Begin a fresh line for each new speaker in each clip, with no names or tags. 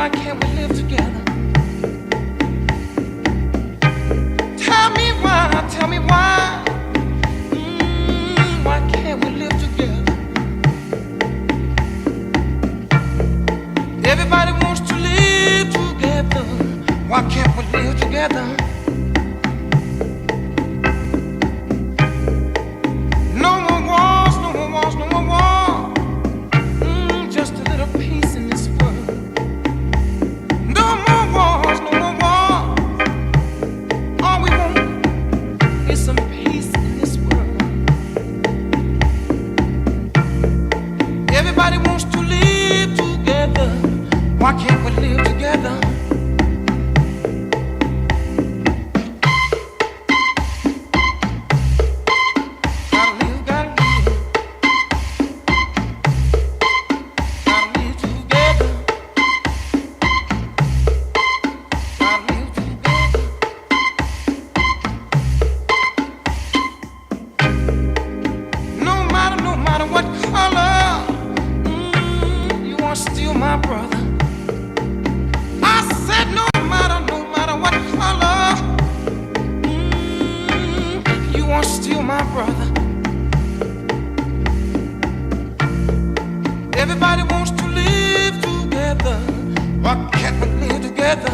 why can't we live together? Tell me why. Why can't we live together? Everybody wants to live together. Why can't we live together? No more wars, no more wars, no more war. Just a little peace in this world. No more wars, no more war. All we want is some peace in this world. Everybody wants to live together. Why can't we live together? Gotta live, gotta live, gotta live together. Gotta live together. No matter what color, you want to steal my brother. I said no matter what color, you want to steal my brother. Everybody wants to live together. Why can't we live together?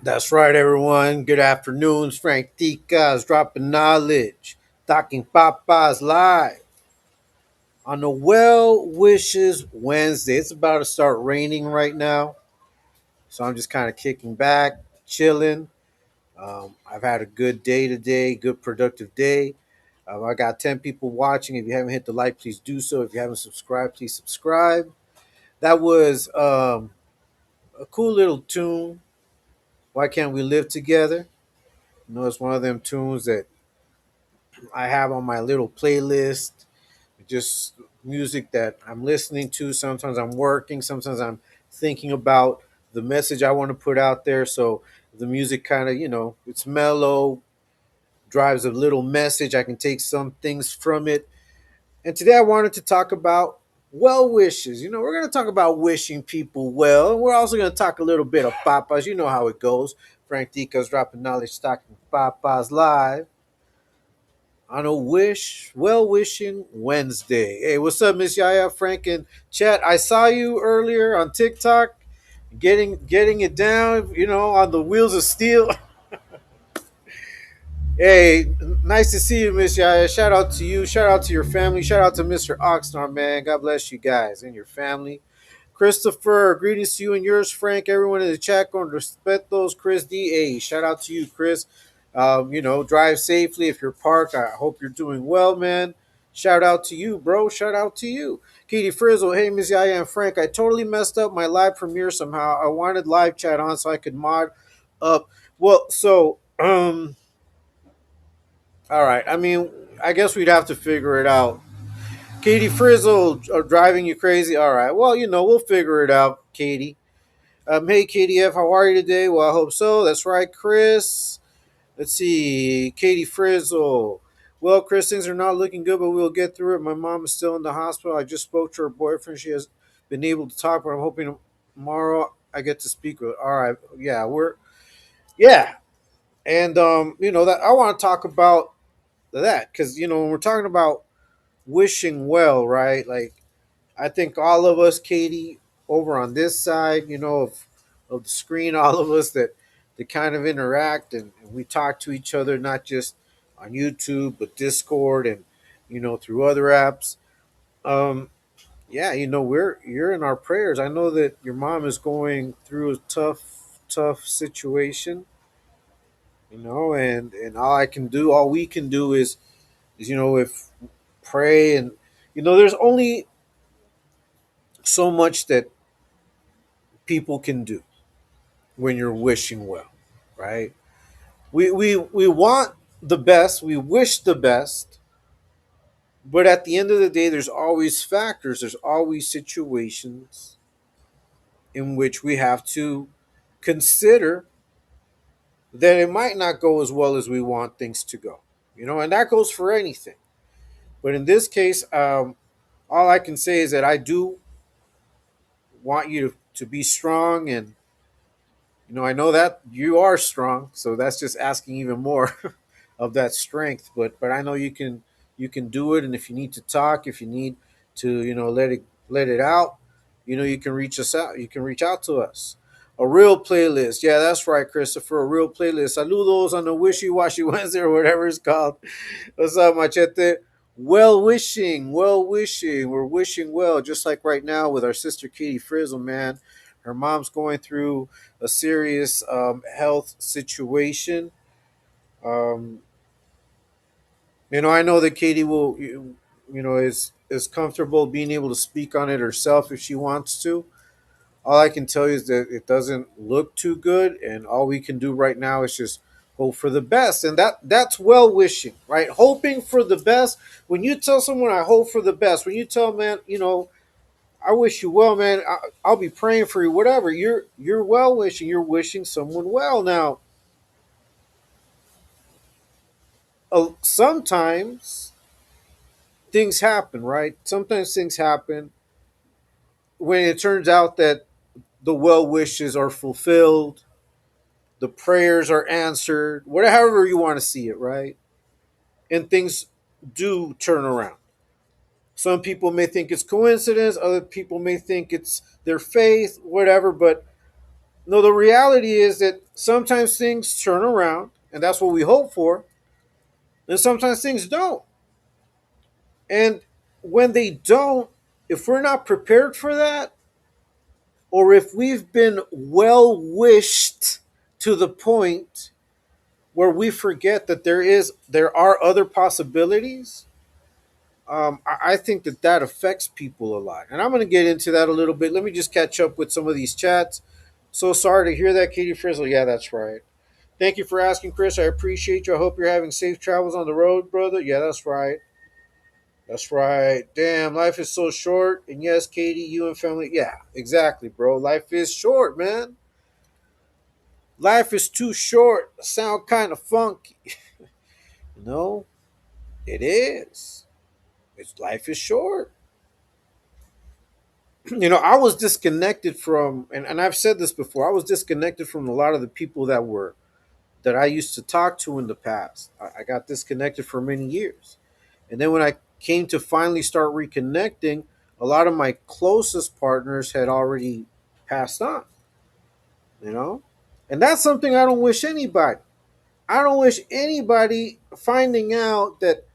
That's right, everyone. Good afternoon. It's Ftdk is dropping knowledge. Talking Papas live on the Well Wishes Wednesday. It's about to start raining right now, so I'm just kind of kicking back, chilling. I've had a good day today, good productive day. I got 10 people watching. If you haven't hit the like, please do so. If you haven't subscribed, please subscribe. That was a cool little tune. Why can't we live together? It's one of them tunes that I have on my little playlist, just music that I'm listening to. Sometimes I'm working, sometimes I'm thinking about the message I want to put out there. So the music kind of, it's mellow, drives a little message. I can take some things from it. And today I wanted to talk about well wishes. We're going to talk about wishing people well. And we're also going to talk a little bit of papas. You know how it goes. Frank Dica's dropping knowledge, stocking papas live on a well wishing Wednesday. Hey, what's up, Miss Yaya, Frank, and Chat? I saw you earlier on TikTok, getting it down, on the wheels of steel. Hey, nice to see you, Miss Yaya. Shout out to you. Shout out to your family. Shout out to Mr. Oxnard, man. God bless you guys and your family. Christopher, greetings to you and yours, Frank. Everyone in the chat, con respetos, Chris D. Shout out to you, Chris. Drive safely if you're parked. I hope you're doing well, man. Shout out to you, bro. Shout out to you. Katie Frizzle, hey, Miss Yaya and Frank. I totally messed up my live premiere somehow. I wanted live chat on so I could mod up. Well, all right. I mean, I guess we'd have to figure it out. Katie Frizzle driving you crazy. All right. Well, we'll figure it out, Katie. Hey KDF, how are you today? Well, I hope so. That's right, Chris. Let's see, Katie Frizzle. Well, Chris, things are not looking good, but we'll get through it. My mom is still in the hospital. I just spoke to her boyfriend. She has been able to talk, but I'm hoping tomorrow I get to speak with her. All right, yeah, yeah, and that I want to talk about that because when we're talking about wishing well, right? Like I think all of us, Katie, over on this side, of the screen, all of us that kind of interact and we talk to each other, not just on YouTube, but Discord and through other apps. Um, yeah, you're in our prayers. I know that your mom is going through a tough situation, and all we can do is if pray and there's only so much that people can do when you're wishing well, right? We want the best, we wish the best, but at the end of the day, there's always factors, there's always situations in which we have to consider that it might not go as well as we want things to go, and that goes for anything. But in this case, all I can say is that I do want you to be strong and I know that you are strong, so that's just asking even more of that strength. But I know you can do it, and if you need to talk, if you need to let it out, you can reach us out. You can reach out to us. A real playlist, yeah, that's right, Christopher. A real playlist. Saludos on the wishy washy Wednesday or whatever it's called. What's up, Machete? Well wishing, well wishing. We're wishing well, just like right now with our sister Katie Frizzle, man. Her mom's going through a serious health situation. Um, I know that Katie will, is comfortable being able to speak on it herself if she wants to. All I can tell you is that it doesn't look too good, and all we can do right now is just hope for the best, and that's well wishing, right? Hoping for the best. When you tell someone, "I hope for the best," when you tell man, I wish you well, man. I'll be praying for you. Whatever you're well wishing. You're wishing someone well. Now, sometimes things happen, right? Sometimes things happen when it turns out that the well wishes are fulfilled, the prayers are answered, whatever you want to see it, right? And things do turn around. Some people may think it's coincidence, other people may think it's their faith, whatever, but no, the reality is that sometimes things turn around, and that's what we hope for, and sometimes things don't. And when they don't, if we're not prepared for that, or if we've been well wished to the point where we forget that there are other possibilities, I think that affects people a lot. And I'm going to get into that a little bit. Let me just catch up with some of these chats. So sorry to hear that, Katie Frizzle. Yeah, that's right. Thank you for asking, Chris. I appreciate you. I hope you're having safe travels on the road, brother. Yeah, that's right. That's right. Damn, life is so short. And yes, Katie, you and family. Yeah, exactly, bro. Life is short, man. Life is too short. Sound kind of funky. No, it is. Life is short. I was disconnected from, and I've said this before, I was disconnected from a lot of the people that I used to talk to in the past. I got disconnected for many years. And then when I came to finally start reconnecting, a lot of my closest partners had already passed on, you know? And that's something I don't wish anybody. I don't wish anybody finding out that,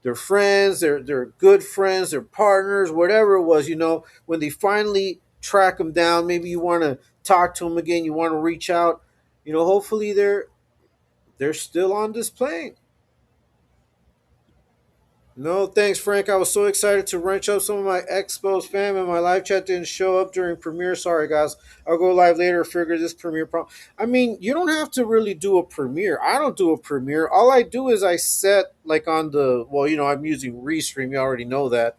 their friends, their good friends, their partners, whatever it was, when they finally track them down, maybe you want to talk to them again, you want to reach out, hopefully they're still on this plane. No, thanks, Frank. I was so excited to wrench up some of my Expos fam, and my live chat didn't show up during premiere. Sorry, guys. I'll go live later. Figure this premiere problem. I mean, you don't have to really do a premiere. I don't do a premiere. All I do is I set like on the I'm using Restream. You already know that.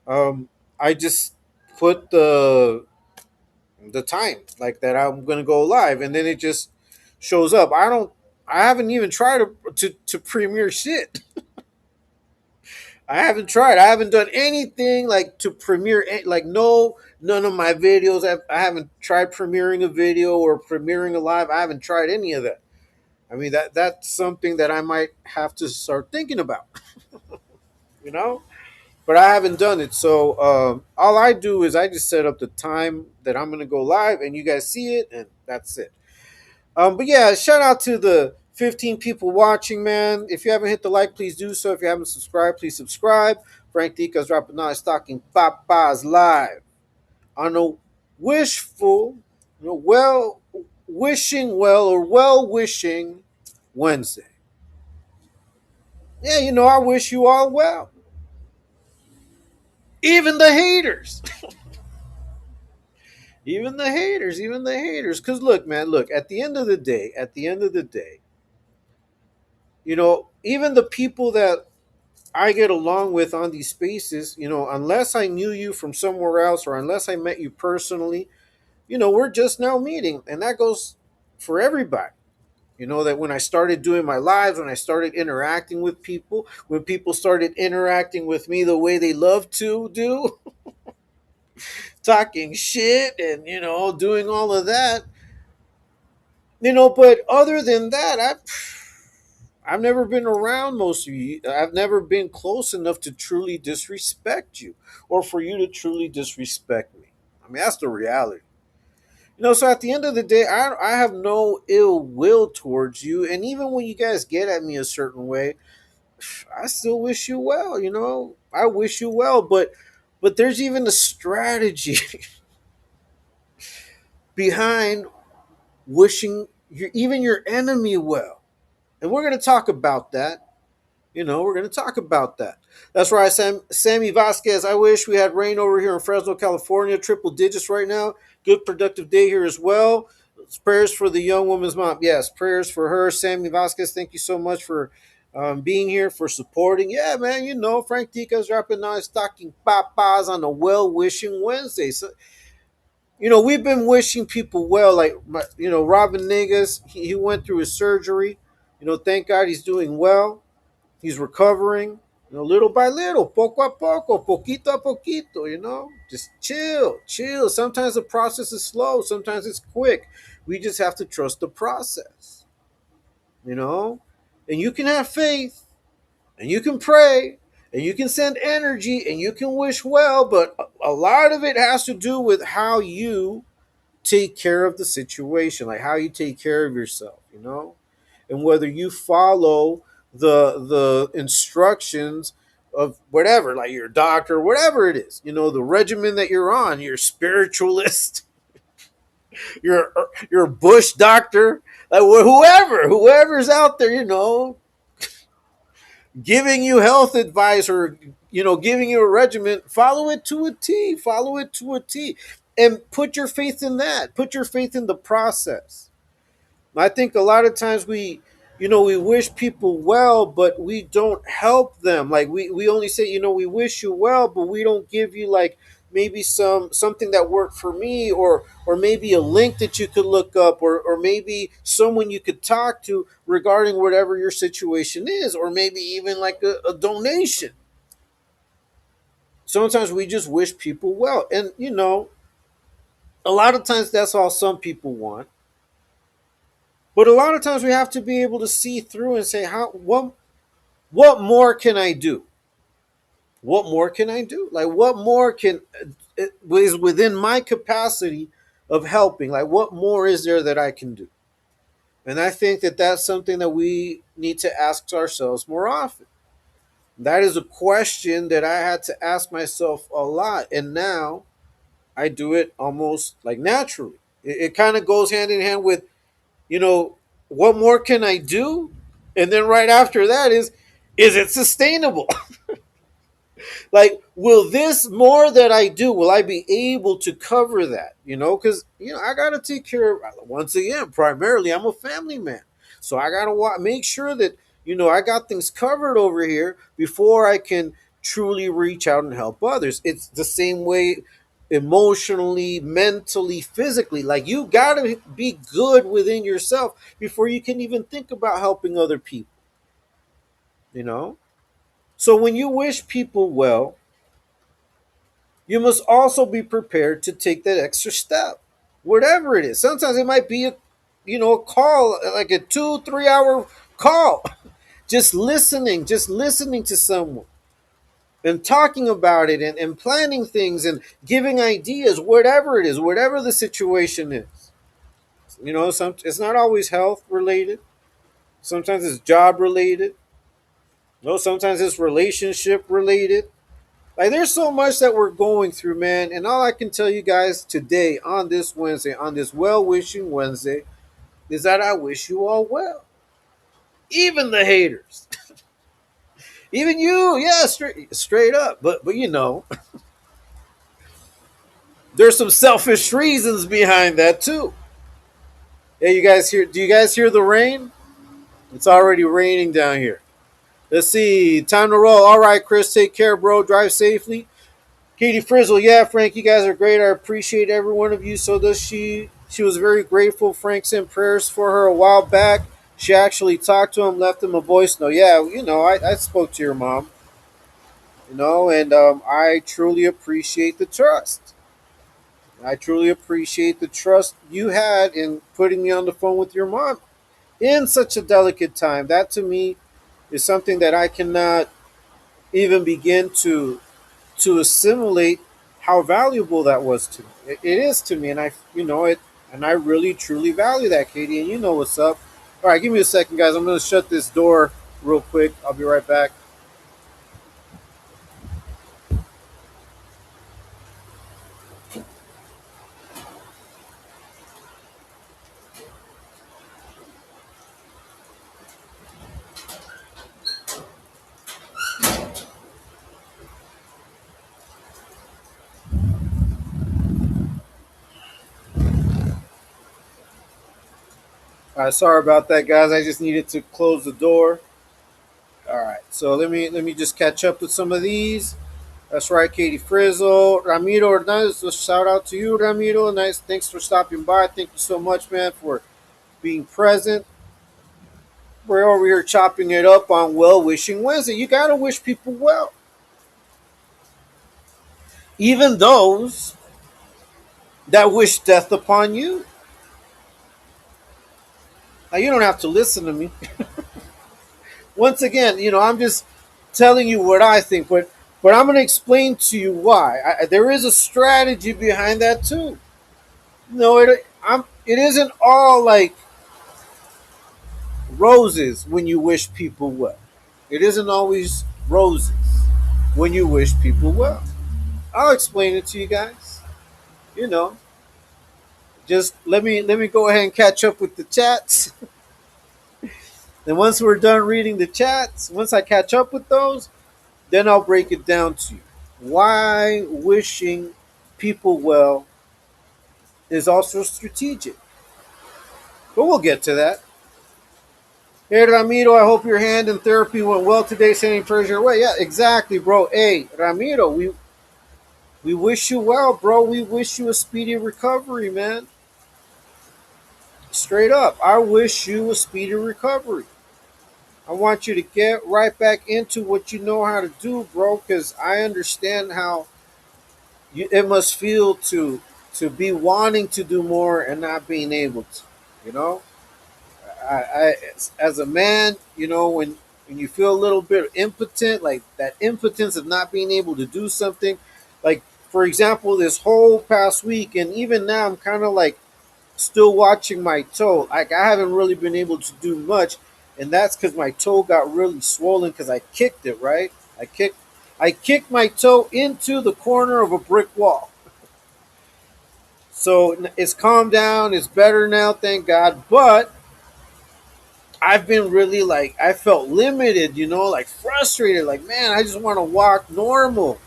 I just put the the time like that I'm gonna go live, and then it just shows up. I haven't even tried to premiere shit. I haven't tried. I haven't done anything like to premiere. Like no, none of my videos. I haven't tried premiering a video or premiering a live. I haven't tried any of that. I mean that's something that I might have to start thinking about. You know, but I haven't done it. So all I do is I just set up the time that I'm gonna go live, and you guys see it, and that's it. But yeah, shout out to the 15 people watching, man. If you haven't hit the like, please do so. If you haven't subscribed, please subscribe. Frank Dika's dropping knowledge, talking papas live on a wishful, well wishing well or well wishing Wednesday. Yeah, I wish you all well. Even the haters. Even the haters. Because look, man, look, at the end of the day, even the people that I get along with on these spaces, unless I knew you from somewhere else or unless I met you personally, we're just now meeting. And that goes for everybody. That when I started doing my lives, when I started interacting with people, when people started interacting with me the way they love to do, talking shit and, doing all of that, but other than that, I've never been around most of you. I've never been close enough to truly disrespect you or for you to truly disrespect me. I mean, that's the reality. So at the end of the day, I have no ill will towards you. And even when you guys get at me a certain way, I still wish you well, I wish you well, but there's even a strategy behind wishing even your enemy well. And we're going to talk about that. We're going to talk about that. That's right, Sammy Vasquez. I wish we had rain over here in Fresno, California. Triple digits right now. Good productive day here as well. Prayers for the young woman's mom. Yes, prayers for her. Sammy Vasquez, thank you so much for being here, for supporting. Yeah, man, Frank Tica's dropping on stocking papas on a well-wishing Wednesday. So, we've been wishing people well. Like, Robin Negas, he went through his surgery. Thank God he's doing well. He's recovering, little by little, poco a poco, poquito a poquito, just chill, chill. Sometimes the process is slow, sometimes it's quick. We just have to trust the process, and you can have faith, and you can pray, and you can send energy, and you can wish well, but a lot of it has to do with how you take care of the situation, like how you take care of yourself, and whether you follow the instructions of whatever, like your doctor, whatever it is, the regimen that you're on, your spiritualist, your bush doctor, like whoever's out there, giving you health advice or giving you a regimen, follow it to a T, and put your faith in that. Put your faith in the process. I think a lot of times we wish people well, but we don't help them. Like we only say, we wish you well, but we don't give you like maybe something that worked for me, or maybe a link that you could look up, or maybe someone you could talk to regarding whatever your situation is, or maybe even like a donation. Sometimes we just wish people well. And a lot of times that's all some people want. But a lot of times we have to be able to see through and say, what more can I do? What more can I do? Like what more is within my capacity of helping? Like what more is there that I can do? And I think that that's something that we need to ask ourselves more often. That is a question that I had to ask myself a lot, and now I do it almost like naturally. It kind of goes hand in hand with, you know, what more can I do? And then right after that is it sustainable? Like, will this more that I do, will I be able to cover that? Because, I got to take care of, once again, primarily, I'm a family man. So I got to make sure that, I got things covered over here before I can truly reach out and help others. It's the same way, emotionally, mentally, physically. Like you gotta be good within yourself before you can even think about helping other people, you know? So when you wish people well, you must also be prepared to take that extra step, whatever it is. Sometimes it might be a call, like a 2 3 hour call, just listening to someone and talking about it, and planning things and giving ideas, whatever it is, whatever the situation is. It's not always health related. Sometimes it's job related. No, sometimes it's relationship related. Like there's so much that we're going through, man. And all I can tell you guys today on this Wednesday, on this well wishing Wednesday, is that I wish you all well. Even the haters, even you, yeah, straight up. But there's some selfish reasons behind that too. Hey, you guys hear? Do you guys hear the rain? It's already raining down here. Let's see. Time to roll. All right, Chris. Take care, bro. Drive safely. Katie Frizzle. Yeah, Frank. You guys are great. I appreciate every one of you. So does she. She was very grateful. Frank sent prayers for her a while back. She actually talked to him, left him a voice note. Yeah, I spoke to your mom. And I truly appreciate the trust. I truly appreciate the trust you had in putting me on the phone with your mom in such a delicate time. That to me is something that I cannot even begin to assimilate how valuable that was to me. It is to me, and I really truly value that, Katie. And you know what's up. All right, give me a second, guys. I'm gonna shut this door real quick. I'll be right back. All right, sorry about that, guys. I just needed to close the door. All right, so let me just catch up with some of these. That's right, Katie Frizzle, Ramiro Hernandez. A shout out to you, Ramiro. Nice, thanks for stopping by. Thank you so much, man, for being present. We're over here chopping it up on Well Wishing Wednesday. You gotta wish people well, even those that wish death upon you. Now you don't have to listen to me. Once again, I'm just telling you what I think, but I'm going to explain to you why. There is a strategy behind that too. No, it isn't all like roses when you wish people well. It isn't always roses when you wish people well. I'll explain it to you guys. You know, just let me go ahead and catch up with the chats. And once we're done reading the chats, once I catch up with those, then I'll break it down to you. Why wishing people well is also strategic. But we'll get to that. Hey Ramiro, I hope your hand in therapy went well today. Sending prayers your way. Yeah, exactly, bro. Hey Ramiro, we wish you well, bro. We wish you a speedy recovery, man. Straight up, I wish you a speedy recovery. I want you to get right back into what you know how to do, bro, because I understand how it must feel to be wanting to do more and not being able to. You know, as a man, when you feel a little bit impotent, like that impotence of not being able to do something, like for example, this whole past week, and even now, I'm kind of like still watching my toe. Like I haven't really been able to do much, and that's because my toe got really swollen because I kicked it. Right, I kicked my toe into the corner of a brick wall. So it's calmed down. It's better now, thank God. But I've been really like I felt limited, like frustrated. Like man, I just want to walk normal.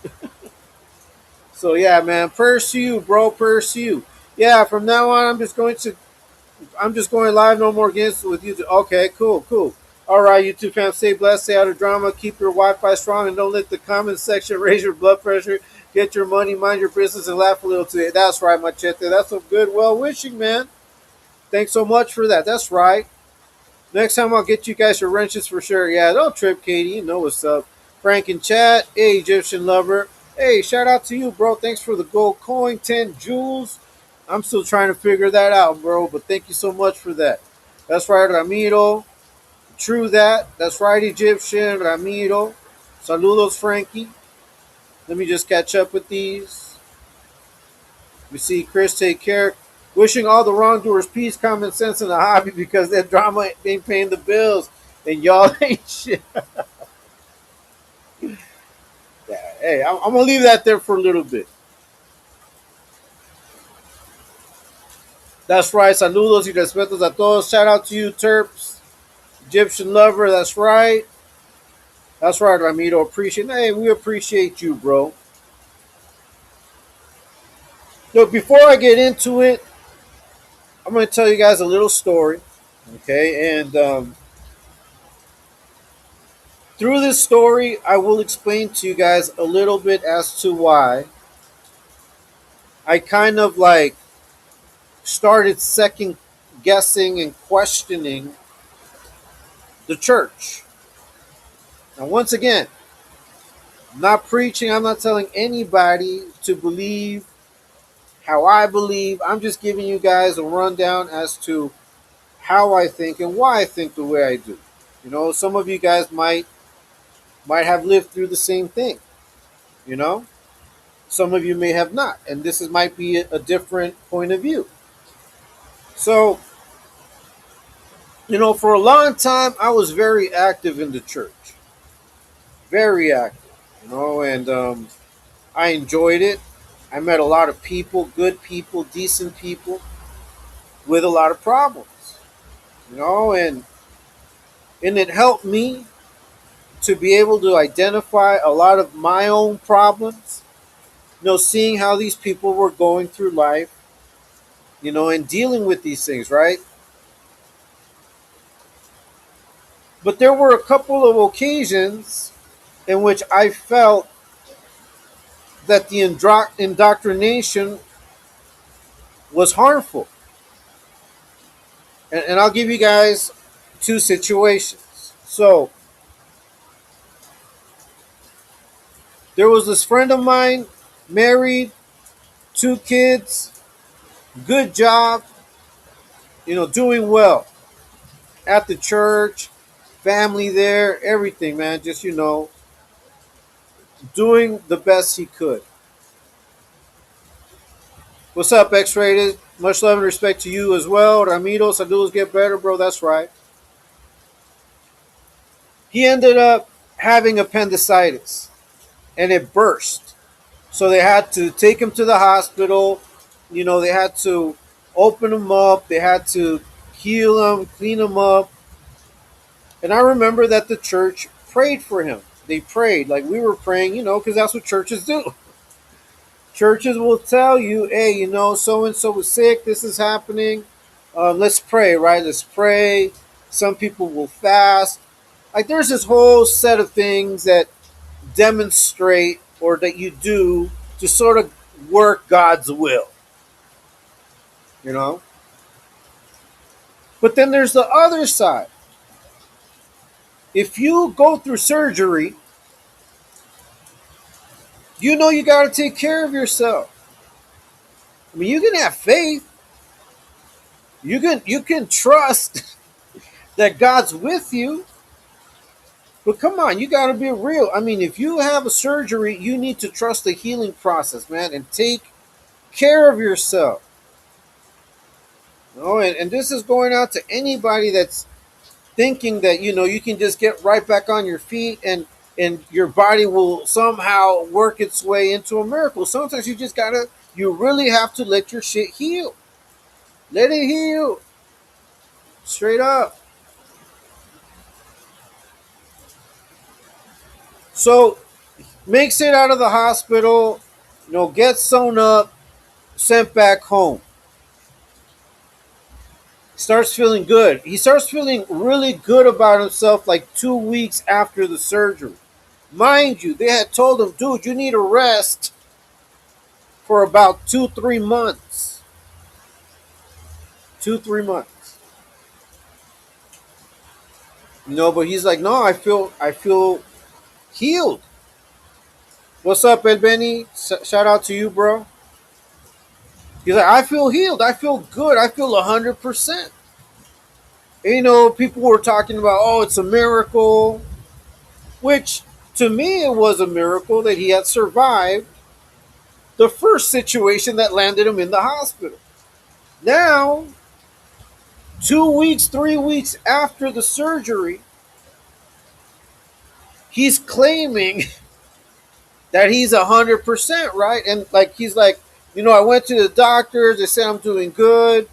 So yeah, man, prayers to you, bro. Prayers to you. Yeah, from now on, I'm just going live. No more games with you. Okay, cool, cool. All right, YouTube fam, stay blessed, stay out of drama, keep your Wi-Fi strong, and don't let the comment section raise your blood pressure. Get your money, mind your business, and laugh a little today. That's right, Machete. That's some good well wishing, man. Thanks so much for that. That's right. Next time I'll get you guys your wrenches for sure. Yeah, don't trip, Katie. You know what's up. Frank in chat. Hey, Egyptian lover. Hey, shout out to you, bro. Thanks for the gold coin, 10 jewels. I'm still trying to figure that out, bro, but thank you so much for that. That's right, Ramiro. True that. That's right, Egyptian, Ramiro. Saludos, Frankie. Let me just catch up with these. We see Chris, take care. Wishing all the wrongdoers peace, common sense, and a hobby because that drama ain't paying the bills and y'all ain't shit. Yeah, hey, I'm gonna leave that there for a little bit. That's right. Saludos y respetos a todos. Shout out to you, Terps. Egyptian lover. That's right. That's right, Ramiro. Appreciate. Hey, we appreciate you, bro. Look, before I get into it, I'm gonna tell you guys a little story. Okay, and through this story, I will explain to you guys a little bit as to why I kind of like started second guessing and questioning the church. Now, once again, I'm not preaching, I'm not telling anybody to believe how I believe. I'm just giving you guys a rundown as to how I think and why I think the way I do. You know, some of you guys might have lived through the same thing, you know? Some of you may have not, and this might be a different point of view. So, you know, for a long time, I was very active in the church, very active, you know, and I enjoyed it. I met a lot of people, good people, decent people, with a lot of problems, you know, and it helped me to be able to identify a lot of my own problems, you know, seeing how these people were going through life, you know, and dealing with these things, right? But there were a couple of occasions in which I felt that the indoctrination was harmful. And I'll give you guys two situations. So, there was this friend of mine, married, two kids, good job, you know, doing well at the church, family there, everything, man. Just, you know, doing the best he could. What's up, X Rated? Much love and respect to you as well. Ramiro, saludos, get better, bro. That's right. He ended up having appendicitis and it burst. So they had to take him to the hospital. You know, they had to open him up, they had to heal him, clean him up. And I remember that the church prayed for him. They prayed like we were praying, you know, because that's what churches do. Churches will tell you, hey, you know, so and so is sick, this is happening. Let's pray, right? Let's pray. Some people will fast. Like there's this whole set of things that demonstrate or that you do to sort of work God's will, you know? But then there's the other side. If you go through surgery, you know you got to take care of yourself. I mean, you can have faith. You can trust that God's with you. But come on, you got to be real. I mean, if you have a surgery, you need to trust the healing process, man, and take care of yourself. You know, and this is going out to anybody that's thinking that, you know, you can just get right back on your feet and your body will somehow work its way into a miracle. Sometimes you really have to let your shit heal. Let it heal. Straight up. So makes it out of the hospital, you know, gets sewn up, sent back home. Starts feeling good. He starts feeling really good about himself like 2 weeks after the surgery. Mind you, they had told him, dude, you need a rest. for about 2 3 months. 2 3 months. But he's like, no, I feel healed. What's up, Ed Benny? Shout out to you, bro. He's like, I feel healed. I feel good. I feel 100%. People were talking about, oh, it's a miracle, which to me it was a miracle that he had survived the first situation that landed him in the hospital. Now, 2 weeks, 3 weeks after the surgery, he's claiming that he's 100% right, and like he's like, I went to the doctors. They say I'm doing good.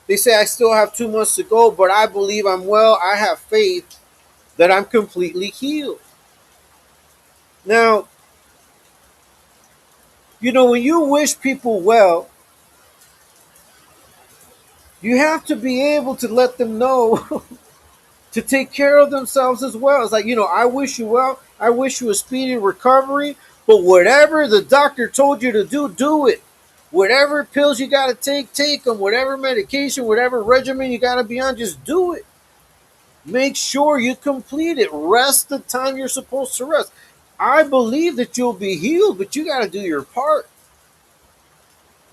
They say I still have 2 months to go, but I believe I'm well. I have faith that I'm completely healed. Now, when you wish people well, you have to be able to let them know to take care of themselves as well. It's like, I wish you well. I wish you a speedy recovery, but whatever the doctor told you to do, do it. Whatever pills you got to take them. Whatever medication, whatever regimen you got to be on, just do it. Make sure you complete it. Rest the time you're supposed to rest. I believe that you'll be healed, but you got to do your part.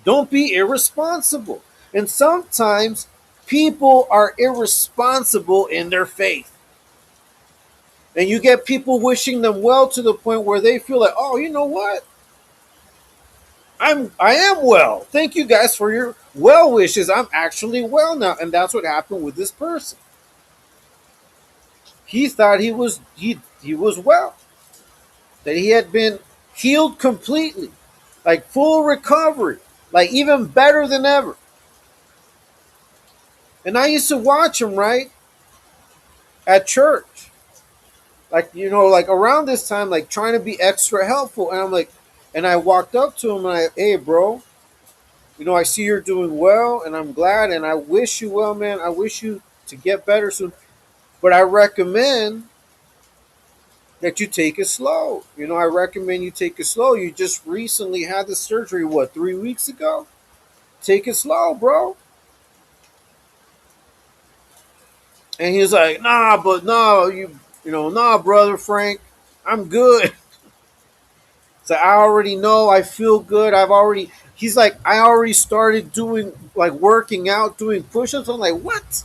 Don't be irresponsible. And sometimes people are irresponsible in their faith. And you get people wishing them well to the point where they feel like, oh, you know what? I am well. Thank you guys for your well wishes. I'm actually well now. And that's what happened with this person. He thought he was well. That he had been healed completely. Like full recovery. Like even better than ever. And I used to watch him, right? At church. Like, like around this time, like trying to be extra helpful. And I'm like, and I walked up to him and hey, bro, I see you're doing well and I'm glad and I wish you well, man. I wish you to get better soon. But I recommend that you take it slow. I recommend you take it slow. You just recently had the surgery, what, 3 weeks ago? Take it slow, bro. And he's like, nah, but no, nah, brother Frank, I'm good. So I already know, I feel good. He's like, I already started doing, like, working out, doing push ups. I'm like, what?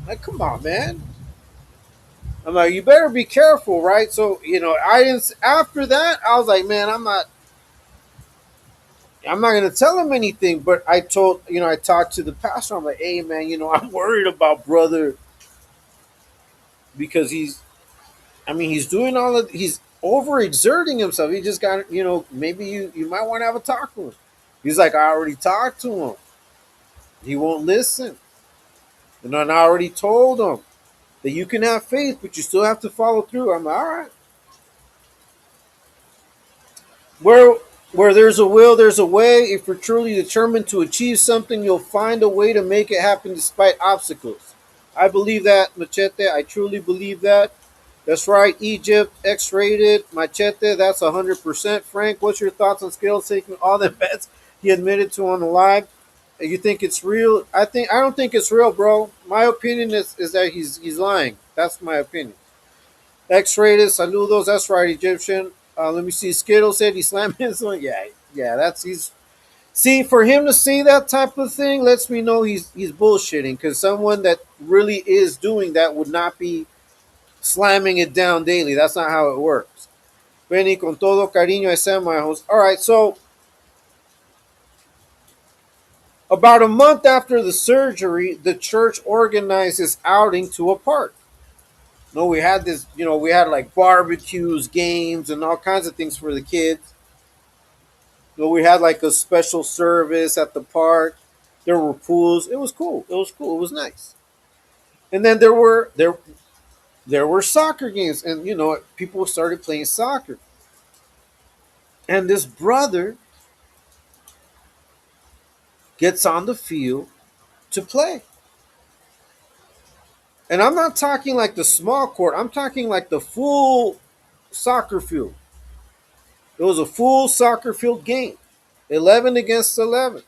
Like, come on, man. I'm like, you better be careful, right? So, I didn't, after that, I was like, man, I'm not going to tell him anything. But I talked to the pastor. I'm like, hey, man, I'm worried about brother because he's doing he's overexerting himself. He just got, maybe you might want to have a talk with him. He's like, I already talked to him. He won't listen. And I already told him that you can have faith, but you still have to follow through. I'm like, all right. Where there's a will, there's a way. If you're truly determined to achieve something, you'll find a way to make it happen despite obstacles. I believe that, Machete. I truly believe that. That's right. Egypt, X-rated, Machete. That's 100%. Frank, what's your thoughts on scales taking all the bets he admitted to on the live? You think it's real? I don't think it's real, bro. My opinion is that he's lying. That's my opinion. X-rated, saludos. That's right, Egyptian. Let me see. Skittle said he slammed his one. Yeah, yeah. That's he's. See, for him to see that type of thing lets me know he's bullshitting. Because someone that really is doing that would not be slamming it down daily. That's not how it works. Benny, con todo cariño, I send my host. All right, so about a month after the surgery, the church organized this outing to a park. No, we had this, we had like barbecues, games, and all kinds of things for the kids. We had like a special service at the park. There were pools. It was cool. It was cool. It was nice. And then there were soccer games, and people started playing soccer. And this brother gets on the field to play. And I'm not talking like the small court. I'm talking like the full soccer field. It was a full soccer field game, 11 against 11,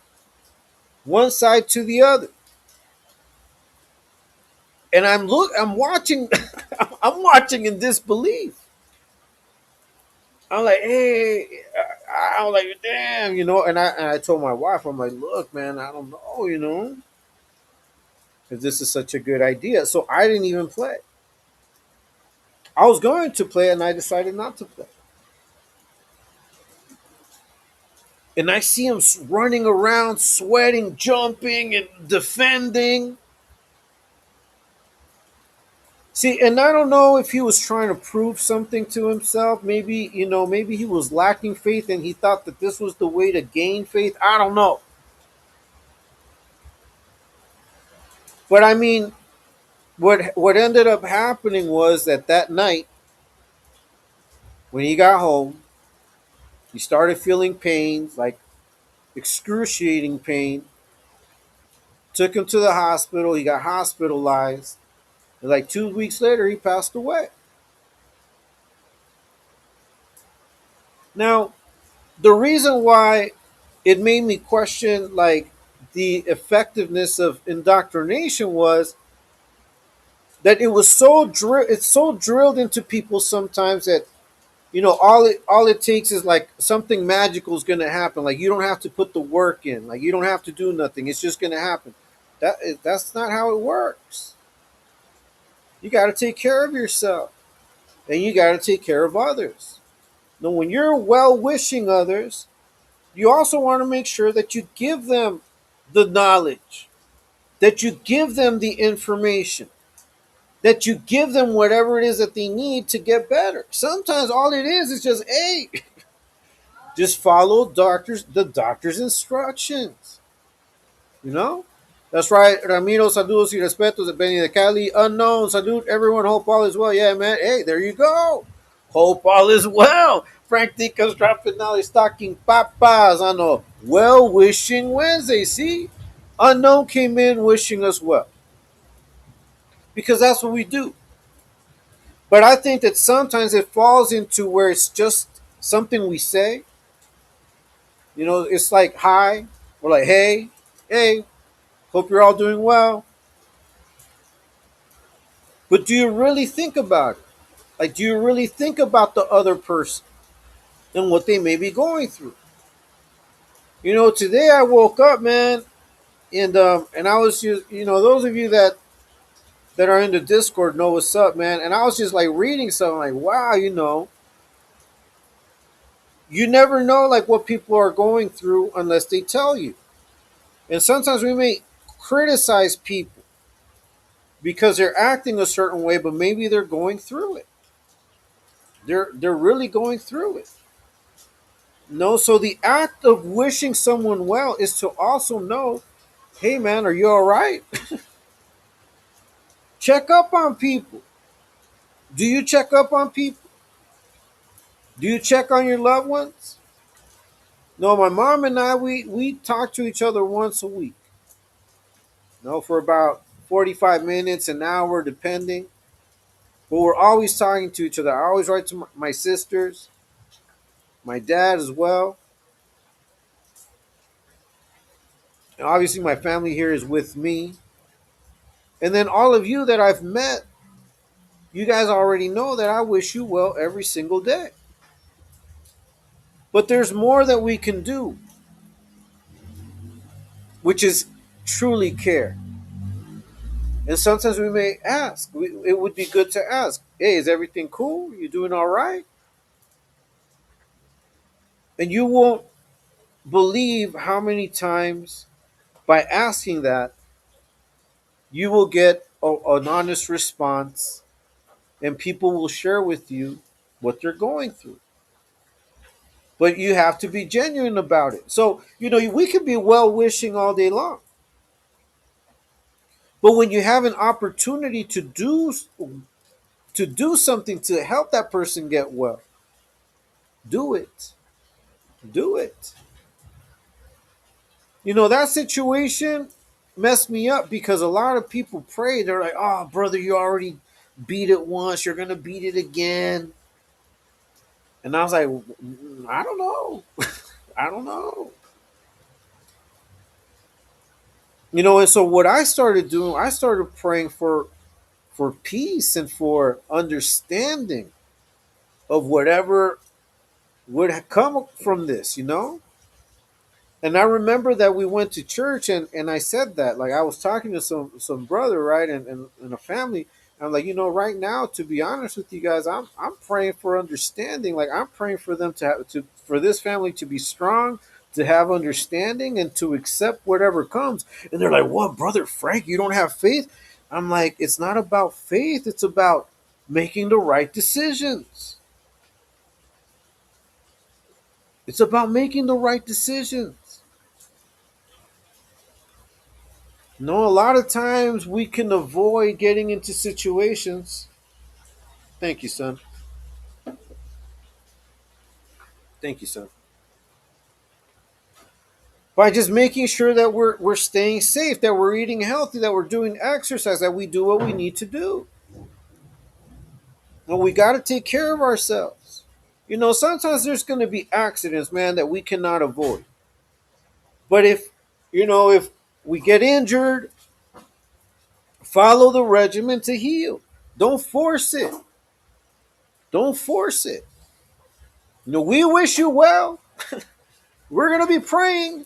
one side to the other. And I'm watching, I'm watching in disbelief. I'm like, hey, I was like, damn, and I told my wife, I'm like, look, man, I don't know, because this is such a good idea. So I didn't even play. I was going to play, and I decided not to play. And I see him running around, sweating, jumping, and defending. See, and I don't know if he was trying to prove something to himself. Maybe, maybe he was lacking faith and he thought that this was the way to gain faith. I don't know. But I mean, what ended up happening was that night when he got home, he started feeling pains, like excruciating pain. Took him to the hospital. He got hospitalized. And like 2 weeks later, he passed away. Now, the reason why it made me question like the effectiveness of indoctrination was that it's so drilled into people sometimes that all it takes is like something magical is going to happen. Like you don't have to put the work in. Like you don't have to do nothing. It's just going to happen. That's not how it works. You got to take care of yourself, and you got to take care of others. Now, when you're well wishing others, you also want to make sure that you give them the knowledge, that you give them the information, that you give them whatever it is that they need to get better. Sometimes all it is just, hey, just follow the doctor's instructions. You know? That's right. Ramiro, saludos y respetos de Benny de Cali. Unknown, salute everyone. Hope all is well. Yeah, man. Hey, there you go. Hope all is well. Frank Tica's dropping now. He's stocking papas on a well wishing Wednesday. See? Unknown came in wishing us well because that's what we do. But I think that sometimes it falls into where it's just something we say. It's like hi, or like hey, hope you're all doing well. But do you really think about it? Like, do you really think about the other person and what they may be going through? Today I woke up, man, and I was just, those of you that are in the Discord know what's up, man. And I was just like reading something like, wow, you never know like what people are going through unless they tell you. And sometimes we may criticize people because they're acting a certain way, but maybe they're going through it. They're really going through it. No, so the act of wishing someone well is to also know, hey man, are you all right? Check up on people. Do you check up on people? Do you check on your loved ones? No, my mom and I we talk to each other once a week. No, for about 45 minutes, an hour, depending. But we're always talking to each other. I always write to my sisters, my dad as well. And obviously, my family here is with me. And then all of you that I've met, you guys already know that I wish you well every single day. But there's more that we can do, which is truly care. And sometimes we may ask, it would be good to ask, hey, is everything cool? You doing all right? And you won't believe how many times by asking that, you will get an honest response and people will share with you what they're going through. But you have to be genuine about it. So, we can be well wishing all day long. But when you have an opportunity to do something to help that person get well, do it. Do it. That situation messed me up because a lot of people pray. They're like, oh, brother, you already beat it once. You're going to beat it again. And I was like, I don't know. I don't know. And so what I started doing, I started praying for peace and for understanding of whatever would come from this. And I remember that we went to church, and I said that, like, I was talking to some brother, right, and a family. And I'm like, right now, to be honest with you guys, I'm praying for understanding. Like, I'm praying for them for this family to be strong, to have understanding, and to accept whatever comes. And they're like, "What, brother Frank? You don't have faith?" I'm like, "It's not about faith. It's about making the right decisions. It's about making the right decisions." No, a lot of times we can avoid getting into situations. Thank you, son. Thank you, son. By just making sure that we're staying safe, that we're eating healthy, that we're doing exercise, that we do what we need to do. And we got to take care of ourselves. Sometimes there's going to be accidents, man, that we cannot avoid. But if we get injured, follow the regimen to heal. Don't force it. Don't force it. We wish you well. We're going to be praying.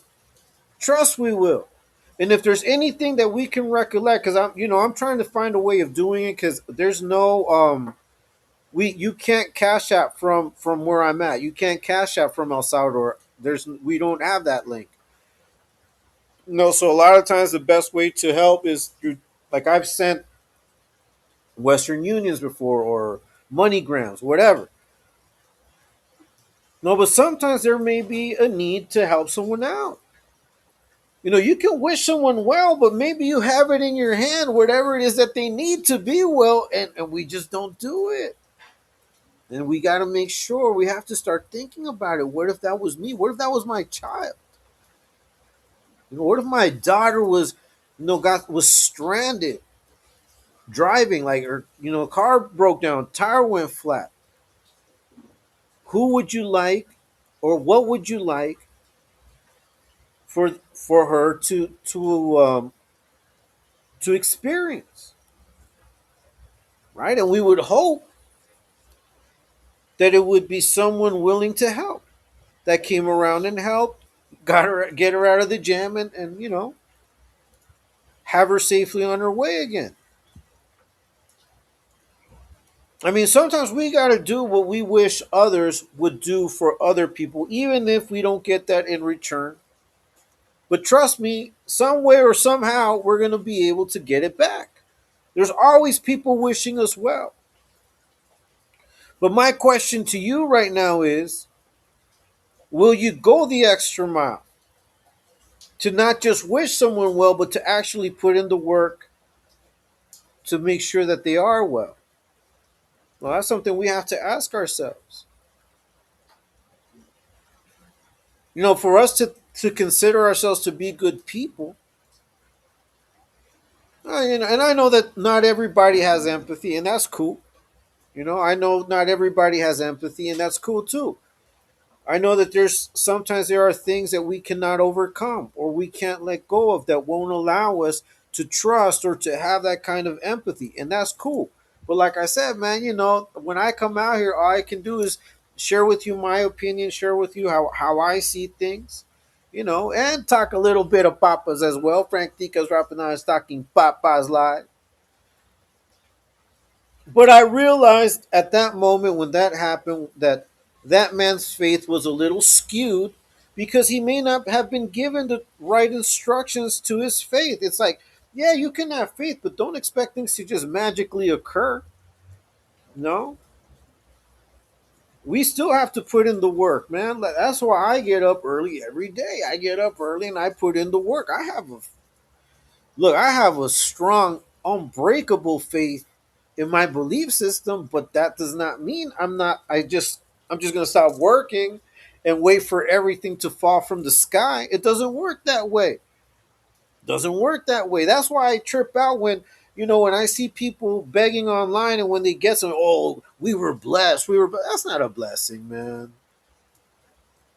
Trust we will. And if there's anything that we can recollect, because I'm trying to find a way of doing it, because there's no you can't cash out from where I'm at. You can't cash out from El Salvador. We don't have that link. No, so a lot of times the best way to help is through, like, I've sent Western Unions before, or MoneyGrams, whatever. No, but sometimes there may be a need to help someone out. You can wish someone well, but maybe you have it in your hand, whatever it is that they need to be well, and we just don't do it. And we got to make sure, we have to start thinking about it. What if that was me? What if that was my child? What if my daughter was stranded driving, like, or car broke down, tire went flat? Who would you like, or what would you like for her to experience, right? And we would hope that it would be someone willing to help, that came around and helped, get her out of the jam, and have her safely on her way again. I mean, sometimes we got to do what we wish others would do for other people, even if we don't get that in return. But trust me, some way or somehow, we're going to be able to get it back. There's always people wishing us well. But my question to you right now is, will you go the extra mile to not just wish someone well, but to actually put in the work to make sure that they are well? Well, that's something we have to ask ourselves. For us to consider ourselves to be good people, and I know that not everybody has empathy, and that's cool. I know not everybody has empathy, and that's cool too. I know that sometimes there are things that we cannot overcome, or we can't let go of, that won't allow us to trust or to have that kind of empathy, and that's cool. But like I said, man, when I come out here, all I can do is share with you my opinion, share with you how I see things, and talk a little bit of papas as well. Frank Tica's rapping on Talking Papas Live. But I realized at that moment, when that happened, that man's faith was a little skewed, because he may not have been given the right instructions to his faith. It's like, yeah, you can have faith, but don't expect things to just magically occur. No, we still have to put in the work, man. That's why I get up early every day. I get up early and I put in the work. I have a strong, unbreakable faith in my belief system, but that does not mean I'm just gonna stop working and wait for everything to fall from the sky. It doesn't work that way. Doesn't work that way. That's why I trip out when When I see people begging online and when they get some, oh, we were blessed, that's not a blessing, man.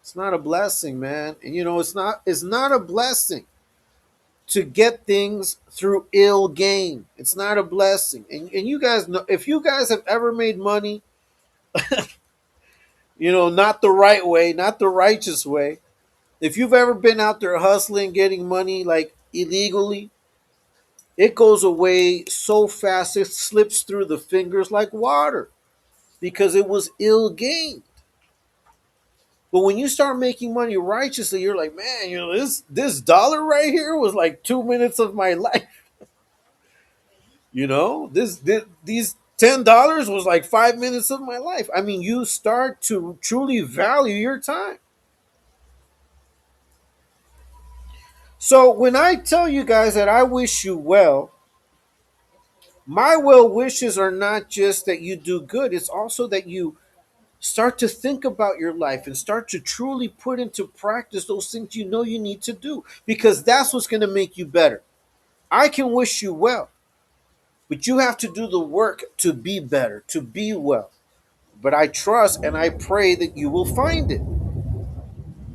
It's not a blessing, man. And it's not a blessing to get things through ill gain. It's not a blessing. And you guys know, if you guys have ever made money, not the right way, not the righteous way, if you've ever been out there hustling, getting money like illegally, it goes away so fast it slips through the fingers like water because it was ill gained. But when you start making money righteously, you're like, man, this dollar right here was like 2 minutes of my life. This these $10 was like 5 minutes of my life. I mean, you start to truly value your time. So when I tell you guys that I wish you well, my well wishes are not just that you do good, it's also that you start to think about your life and start to truly put into practice those things you know you need to do because that's what's going to make you better. I can wish you well, but you have to do the work to be better, to be well. But I trust and I pray that you will find it.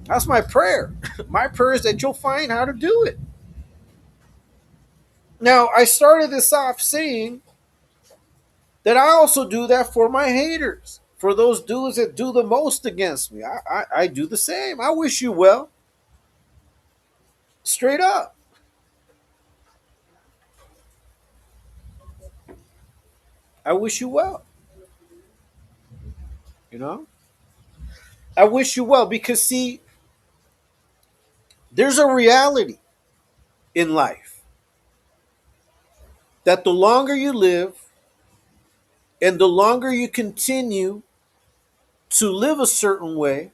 That's my prayer. My prayer is that you'll find how to do it. Now, I started this off saying that I also do that for my haters, for those dudes that do the most against me. I do the same. I wish you well, straight up. I wish you well. You know, I wish you well because, see, there's a reality in life that the longer you live and the longer you continue to live a certain way,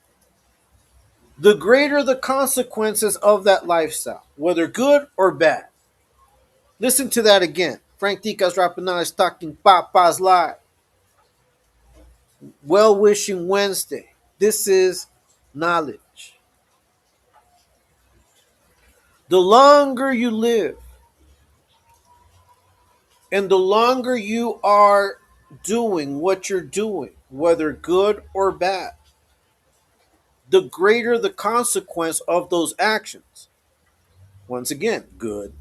the greater the consequences of that lifestyle, whether good or bad. Listen to that again. Frank Dicas Rapanal talking Papa's Live. Well wishing Wednesday. This is knowledge. The longer you live and the longer you are doing what you're doing, whether good or bad, the greater the consequence of those actions. Once again, good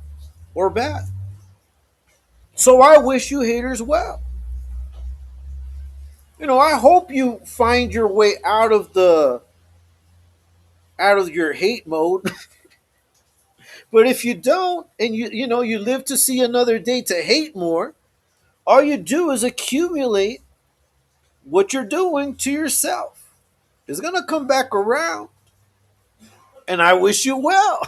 or bad. So I wish you haters well. I hope you find your way out of your hate mode. But if you don't, and you live to see another day to hate more, all you do is accumulate what you're doing to yourself. It's gonna come back around, and I wish you well.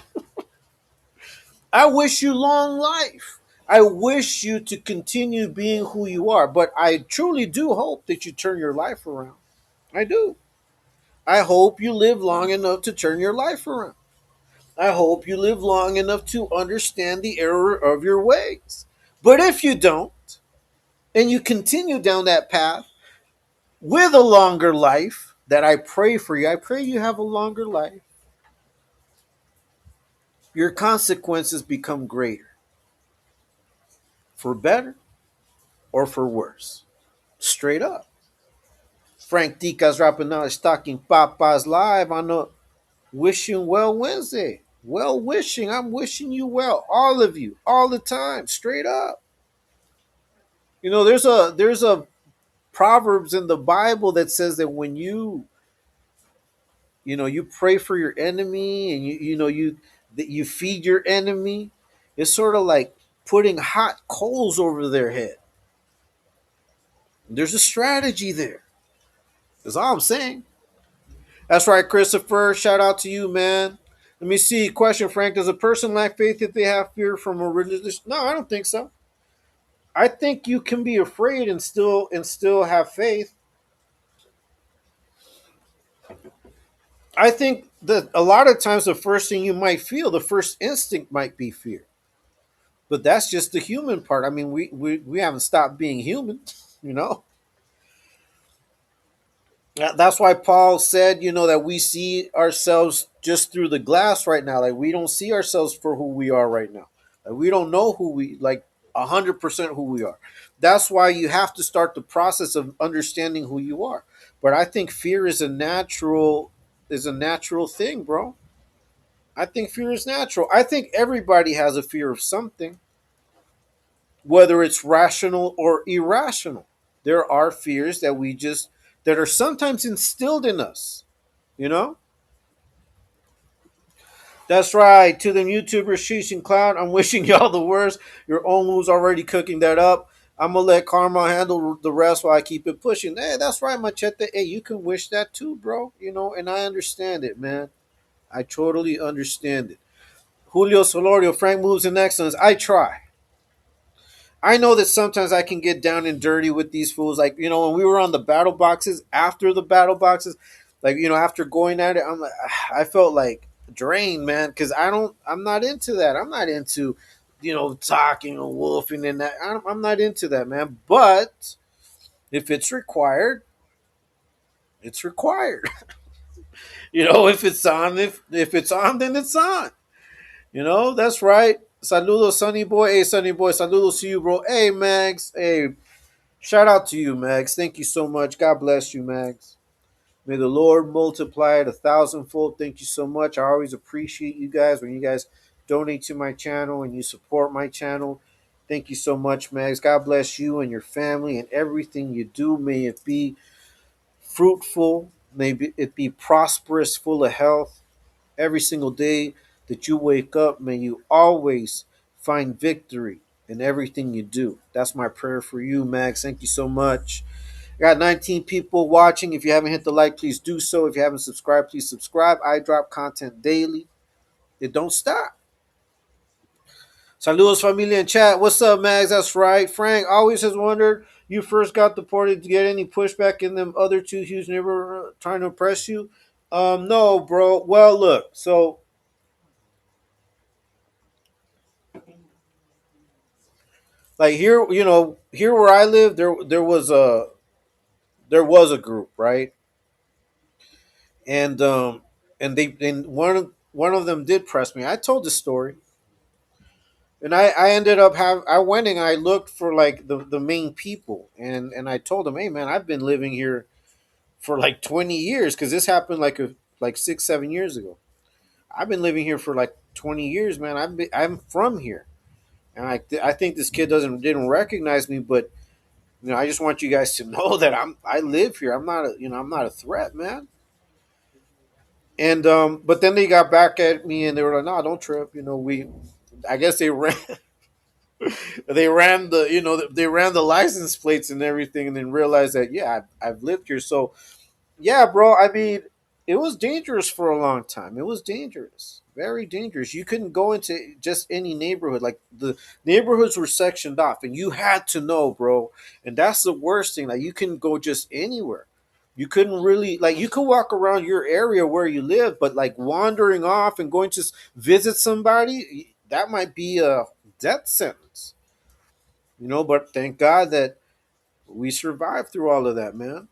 I wish you long life. I wish you to continue being who you are, but I truly do hope that you turn your life around. I do. I hope you live long enough to turn your life around. I hope you live long enough to understand the error of your ways. But if you don't, and you continue down that path with a longer life, that I pray for you, I pray you have a longer life, your consequences become greater, for better or for worse. Straight up. Frank Dicas Rapanal is talking Papa's Live on the Wishing Well Wednesday. Well wishing. I'm wishing you well. All of you. All the time. Straight up. There's a Proverbs in the Bible that says that when you pray for your enemy and you feed your enemy, it's sort of like putting hot coals over their head. There's a strategy there. That's all I'm saying. That's right, Christopher. Shout out to you, man. Let me see. Question, Frank. Does a person lack faith if they have fear from a religious? No, I don't think so. I think you can be afraid and still have faith. I think that a lot of times the first thing you might feel, the first instinct might be fear. But that's just the human part. I mean, we haven't stopped being human, you know. That's why Paul said, that we see ourselves just through the glass right now. Like we don't see ourselves for who we are right now. Like we don't know who we like 100% who we are. That's why you have to start the process of understanding who you are. But I think fear is a natural thing, bro. I think fear is natural. I think everybody has a fear of something, whether it's rational or irrational. There are fears that are sometimes instilled in us, you know? That's right. To them YouTubers, Sheesh and Cloud, I'm wishing y'all the worst. Your own move's already cooking that up. I'm gonna let Karma handle the rest while I keep it pushing. Hey, that's right, Machete. Hey, you can wish that too, bro. And I understand it, man. I totally understand it. Julio Solorio, Frank moves in excellence. I try. I know that sometimes I can get down and dirty with these fools. Like, when we were on the battle boxes, after the battle boxes, like, after going at it, I felt like drained, man, because I'm not into that. I'm not into, talking and wolfing and that. I'm not into that, man. But if it's required, it's required. If it's on, if it's on, then it's on. That's right. Saludos, Sunny Boy. Hey, Sunny Boy. Saludos to you, bro. Hey, Mags. Hey, shout out to you, Mags. Thank you so much. God bless you, Mags. May the Lord multiply it 1,000-fold. Thank you so much. I always appreciate you guys when you guys donate to my channel and you support my channel. Thank you so much, Mags. God bless you and your family and everything you do. May it be fruitful. May it be prosperous, full of health. Every single day that you wake up, may you always find victory in everything you do. That's my prayer for you, Max. Thank you so much. I got 19 people watching. If you haven't hit the like, please do so. If you haven't subscribed, please subscribe. I drop content daily. It don't stop. Saludos, familia in chat. What's up, Mags? That's right. Frank always has wondered, you first got deported to get any pushback in them other two huge never trying to impress you? No, bro. Well, look. So, like here, here where I live, there was a group, right? And one of them did press me. I told the story, and I ended up I went and I looked for like the main people, and I told them, hey man, I've been living here for like 20 years because this happened like 6 7 years ago. I've been living here for like 20 years, man. I'm from here, and I think this kid didn't recognize me, but I just want you guys to know that I live here. I'm not a threat, man. And but then they got back at me and they were like, "No, don't trip." I guess they ran they ran the license plates and everything, and then realized that yeah, I've lived here. So yeah, bro. I mean, it was dangerous for a long time. It was dangerous, very dangerous. You couldn't go into just any neighborhood. Like the neighborhoods were sectioned off, and you had to know, bro. And that's the worst thing. Like you couldn't go just anywhere. You couldn't really like you could walk around your area where you live, but like wandering off and going to visit somebody, that might be a death sentence. But thank God that we survived through all of that, man.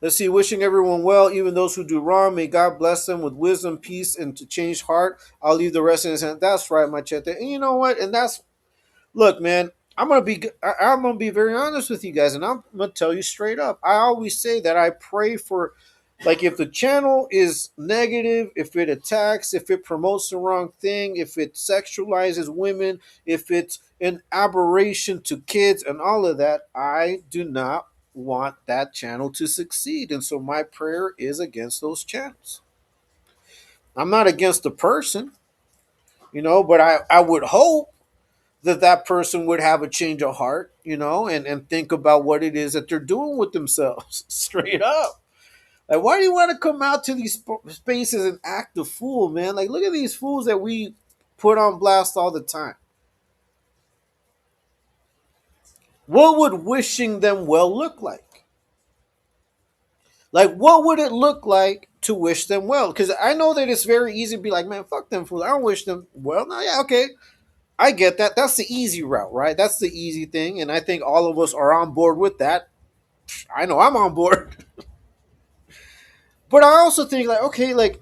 Let's see, wishing everyone well, even those who do wrong. May God bless them with wisdom, peace, and to change heart. I'll leave the rest in his hand. That's right, Machete. And you know what? And that's look, man. I'm gonna be very honest with you guys, and I'm gonna tell you straight up. I always say that I pray for, like, if the channel is negative, if it attacks, if it promotes the wrong thing, if it sexualizes women, if it's an aberration to kids and all of that, I do not want that channel to succeed. And so my prayer is against those channels. I'm not against the person, but I would hope that person would have a change of heart, and think about what it is that they're doing with themselves straight up. Like, why do you want to come out to these spaces and act a fool, man? Like, look at these fools that we put on blast all the time. What would wishing them well look like? Like, what would it look like to wish them well? Because I know that it's very easy to be like, man, fuck them fools. I don't wish them well. No, yeah, okay. I get that. That's the easy route, right? That's the easy thing. And I think all of us are on board with that. I know I'm on board. But I also think, like, okay, like,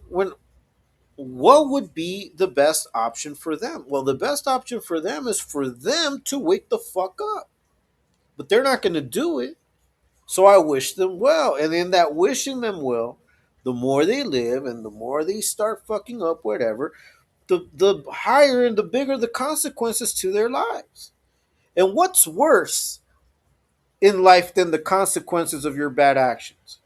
what would be the best option for them? Well, the best option for them is for them to wake the fuck up. But they're not going to do it. So I wish them well. And in that wishing them well, the more they live and the more they start fucking up, whatever, the higher and the bigger the consequences to their lives. And what's worse in life than the consequences of your bad actions?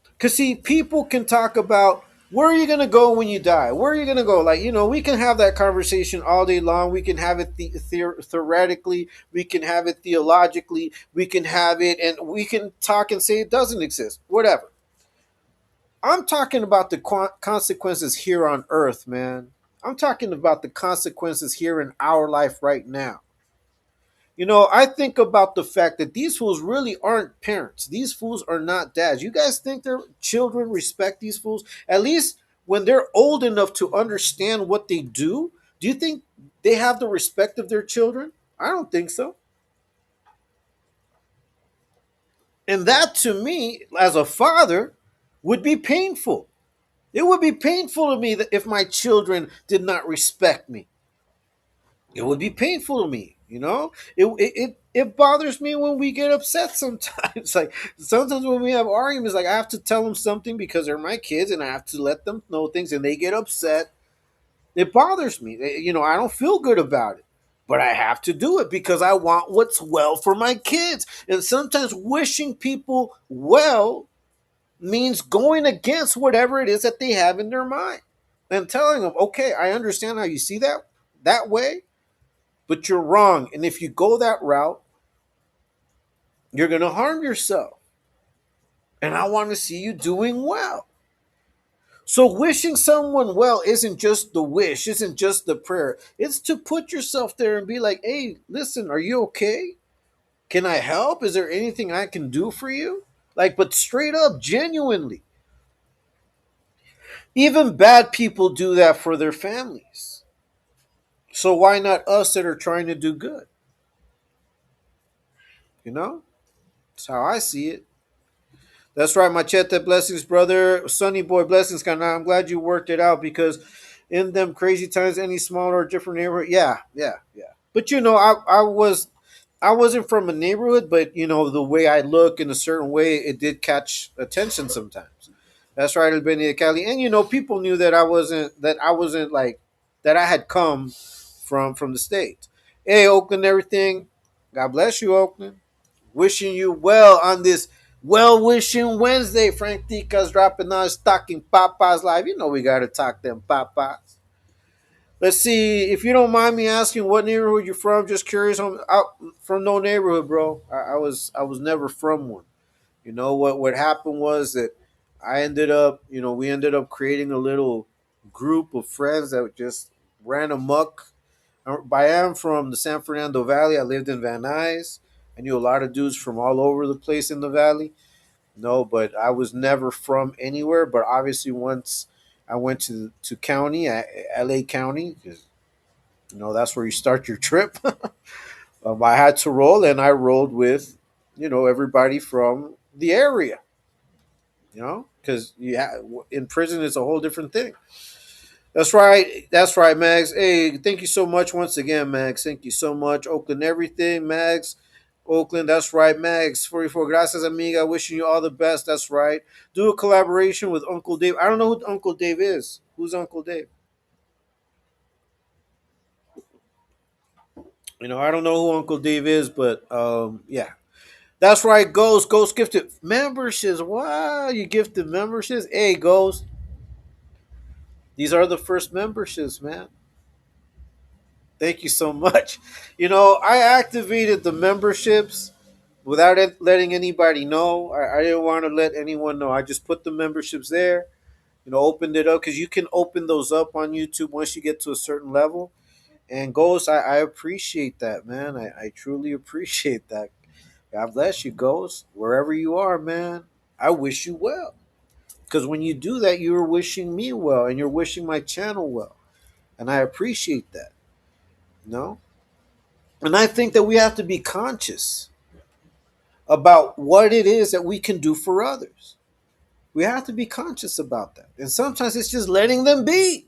Because, see, people can talk about where are you going to go when you die? Where are you going to go? Like, we can have that conversation all day long. We can have it theoretically. We can have it theologically. We can have it, and we can talk and say it doesn't exist. Whatever. I'm talking about the consequences here on earth, man. I'm talking about the consequences here in our life right now. I think about the fact that these fools really aren't parents. These fools are not dads. You guys think their children respect these fools? At least when they're old enough to understand what they do you think they have the respect of their children? I don't think so. And that to me, as a father, would be painful. It would be painful to me that if my children did not respect me. It would be painful to me. It bothers me when we get upset sometimes. Like sometimes when we have arguments, like I have to tell them something because they're my kids, and I have to let them know things, and they get upset. It bothers me. I don't feel good about it, but I have to do it because I want what's well for my kids. And sometimes wishing people well means going against whatever it is that they have in their mind and telling them, okay, I understand how you see that way, but you're wrong. And if you go that route, you're going to harm yourself. And I want to see you doing well. So, wishing someone well isn't just the wish, isn't just the prayer. It's to put yourself there and be like, hey, listen, are you okay? Can I help? Is there anything I can do for you? Like, but straight up, genuinely. Even bad people do that for their families. So, why not us that are trying to do good? You know? That's how I see it. That's right, Machete. Blessings, brother. Sunny boy, blessings. Kana. I'm glad you worked it out because in them crazy times, any smaller or different neighborhood, yeah, yeah, yeah. But I wasn't from a neighborhood, but the way I look in a certain way, it did catch attention sometimes. That's right, Albania Cali, and people knew that I wasn't like that. I had come from the states. Hey, Oakland, everything. God bless you, Oakland. Wishing you well on this well wishing Wednesday. Frank Tica's dropping on Talking Papas Live. We got to talk them Papas. Let's see. If you don't mind me asking what neighborhood you're from, just curious. I'm out from no neighborhood, bro. I was never from one. What happened was that we ended up creating a little group of friends that just ran amok. I am from the San Fernando Valley. I lived in Van Nuys. I knew a lot of dudes from all over the place in the valley. No, but I was never from anywhere. But obviously, once I went to county, LA County, because that's where you start your trip. I had to roll, and I rolled with everybody from the area. Because in prison it's a whole different thing. That's right. That's right, Mags. Hey, thank you so much once again, Mags. Thank you so much. Oakland, everything, Mags. Oakland, that's right, Mags. 44, gracias, amiga. Wishing you all the best. That's right. Do a collaboration with Uncle Dave. I don't know who Uncle Dave is. Who's Uncle Dave? I don't know who Uncle Dave is, but yeah. That's right, Ghost. Ghost gifted memberships. Wow, you gifted memberships. Hey, Ghost. These are the first memberships, man. Thank you so much. I activated the memberships without letting anybody know. I didn't want to let anyone know. I just put the memberships there, opened it up because you can open those up on YouTube once you get to a certain level. And Ghost, I appreciate that, man. I truly appreciate that. God bless you, Ghost. Wherever you are, man, I wish you well. Because when you do that, you're wishing me well and you're wishing my channel well. And I appreciate that. No? And I think that we have to be conscious about what it is that we can do for others. We have to be conscious about that. And sometimes it's just letting them be.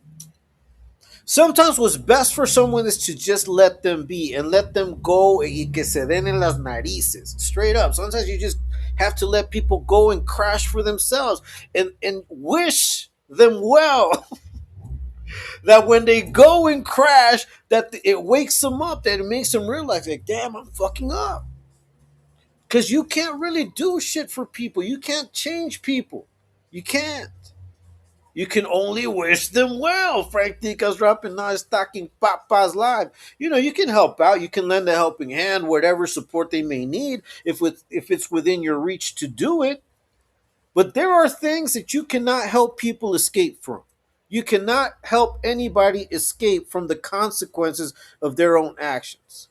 Sometimes what's best for someone is to just let them be and let them go y que se den en las narices. Straight up. Sometimes you just have to let people go and crash for themselves and wish them well. That when they go and crash, that it wakes them up, that it makes them realize, like, damn, I'm fucking up. Because you can't really do shit for people. You can't change people. You can't. You can only wish them well. Frank Tica's dropping nice stocking papas live. You know, you can help out. You can lend a helping hand, whatever support they may need, if it's within your reach to do it. But there are things that you cannot help people escape from. You cannot help anybody escape from the consequences of their own actions.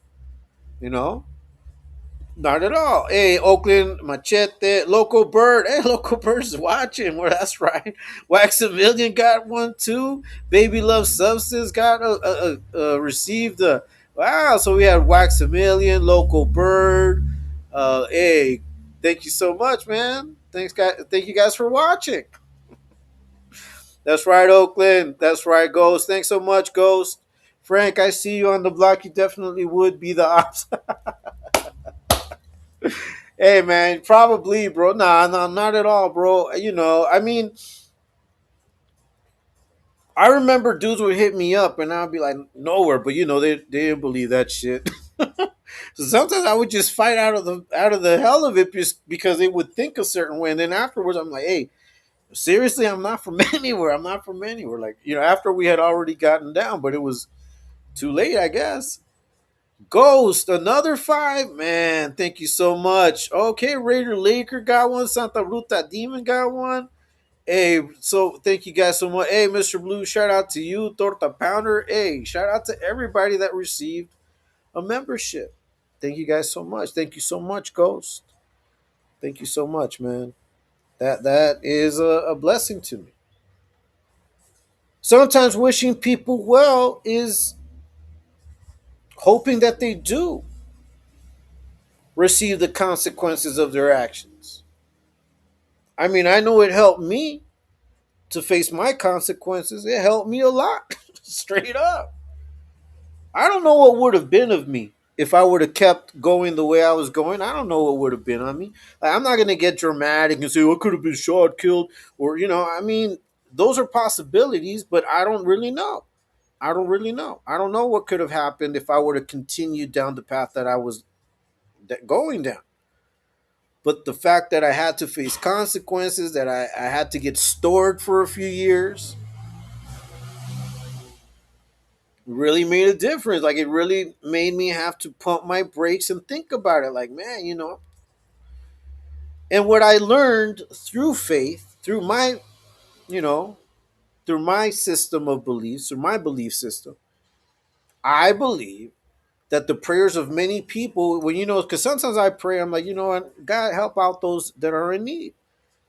You know? Not at all. Hey, Oakland, Machete, Local Bird. Hey, Local Bird's watching. Well, that's right. Wax a Million got one too. Baby Love Substance got received a. Wow, so we had Wax a Million, Local Bird. Hey, thank you so much, man. Thanks, guys. Thank you guys for watching. That's right, Oakland. That's right, Ghost. Thanks so much, Ghost. Frank, I see you on the block. You definitely would be the ops. Hey man, probably, bro. Nah, nah, not at all, bro. You know, I mean, I remember dudes would hit me up and I'd be like, nowhere, but you know, they didn't believe that shit. So sometimes I would just fight out of the hell of it just because they would think a certain way. And then afterwards I'm like, hey, seriously, I'm not from anywhere. I'm not from anywhere. Like, you know, after we had already gotten down, but it was too late, I guess. Ghost, another five? Man, thank you so much. Okay, Raider Laker got one. Santa Ruta Demon got one. Hey, so thank you guys so much. Hey, Mr. Blue, shout out to you. Torta Pounder. Hey, shout out to everybody that received a membership. Thank you guys so much. Thank you so much, Ghost. Thank you so much, man. That is a blessing to me. Sometimes wishing people well is hoping that they do receive the consequences of their actions. I mean, I know it helped me to face my consequences. It helped me a lot, straight up. I don't know what would have been of me if I would have kept going the way I was going. I don't know what would have been on me. Like, I'm not going to get dramatic and say, well, I could have been shot, killed, or, you know, I mean, those are possibilities, but I don't really know. I don't really know. I don't know what could have happened if I would have continued down the path that I was going down. But the fact that I had to face consequences, that I had to get stored for a few years, really made a difference. Like, it really made me have to pump my brakes and think about it. Like, man, you know. And what I learned through faith, through my, you know, through my system of beliefs, through my belief system, I believe that the prayers of many people, when you know, because sometimes I pray, I'm like, you know what, God help out those that are in need,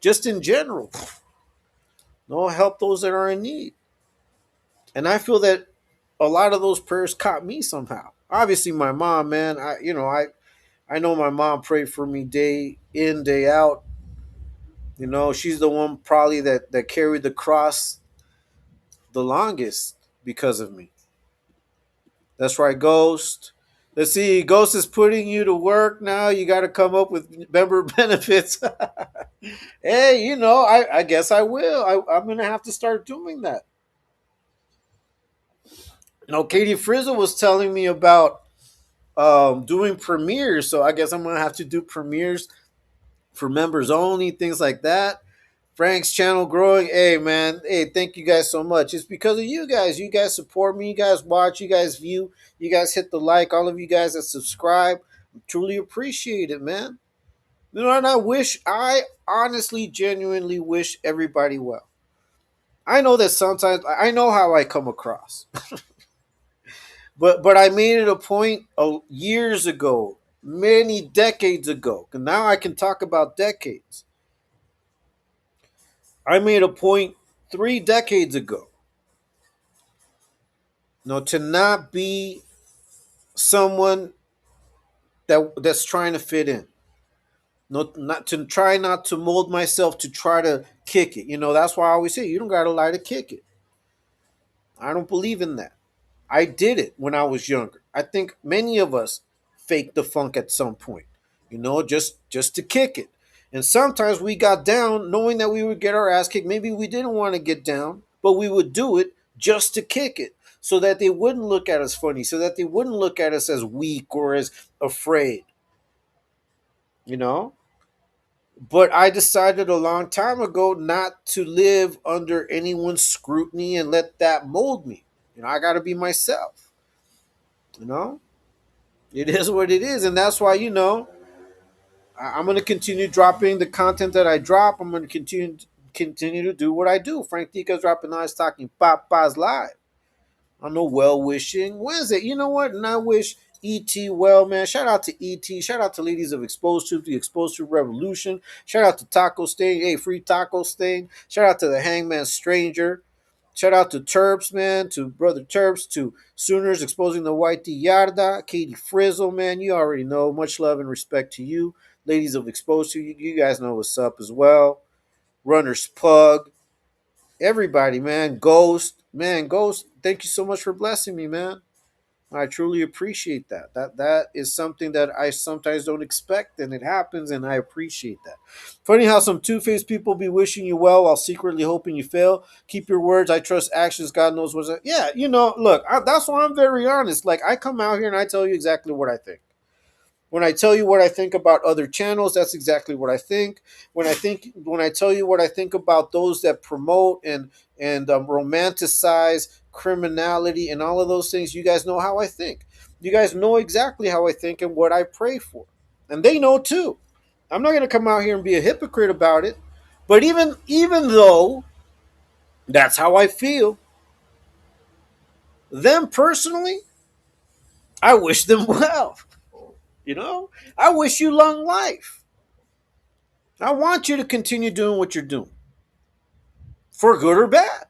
just in general. No, help those that are in need. And I feel that a lot of those prayers caught me somehow. Obviously, my mom, man, I know my mom prayed for me day in, day out. You know, she's the one probably that carried the cross the longest because of me. That's right, Ghost. Let's see, Ghost is putting you to work now. You got to come up with member benefits. Hey, you know, I guess I will. I'm going to have to start doing that. You know, Katie Frizzle was telling me about doing premieres, so I guess I'm going to have to do premieres for members only, things like that. Frank's channel growing. Hey, man. Hey, thank you guys so much. It's because of you guys. You guys support me. You guys watch. You guys view. You guys hit the like. All of you guys that subscribe. Truly appreciate it, man. You know, and I honestly, genuinely wish everybody well. I know that sometimes, I know how I come across. But I made it a point years ago, many decades ago. And now I can talk about decades. I made a point 3 decades ago, to not be someone that's trying to fit in. not to try not to mold myself to try to kick it. That's why I always say you don't gotta lie to kick it. I don't believe in that. I did it when I was younger. I think many of us faked the funk at some point, just to kick it. And sometimes we got down knowing that we would get our ass kicked. Maybe we didn't want to get down, but we would do it just to kick it so that they wouldn't look at us funny, so that they wouldn't look at us as weak or as afraid, you know? But I decided a long time ago not to live under anyone's scrutiny and let that mold me. I got to be myself, you know? It is what it is, and that's why I'm going to continue dropping the content that I drop. I'm going to continue to do what I do. Frank Dika's dropping Nice Talking Papas live on a well wishing Wednesday. You know what? And I wish ET well, man. Shout out to ET. Shout out to Ladies of Exposed to the Exposed to Revolution. Shout out to Taco Stain. Hey, free Taco Stain. Shout out to the Hangman Stranger. Shout out to Terps, man, to Brother Terps, to Sooners exposing the White Yarda, Katie Frizzle, man. You already know. Much love and respect to you. Ladies of Exposed to you. You guys know what's up as well. Runner's Pug. Everybody, man. Ghost. Man, Ghost, thank you so much for blessing me, man. I truly appreciate that. That is something that I sometimes don't expect, and it happens, and I appreciate that. Funny how some two-faced people be wishing you well while secretly hoping you fail. Keep your words. I trust actions. God knows what's up. Yeah, look, that's why I'm very honest. Like, I come out here and I tell you exactly what I think. When I tell you what I think about other channels, that's exactly what I think. When I tell you what I think about those that promote and romanticize criminality and all of those things, you guys know how I think. You guys know exactly how I think and what I pray for, and they know too. I'm not going to come out here and be a hypocrite about it, but even though that's how I feel, them personally, I wish them well. I wish you long life. I want you to continue doing what you're doing, for good or bad.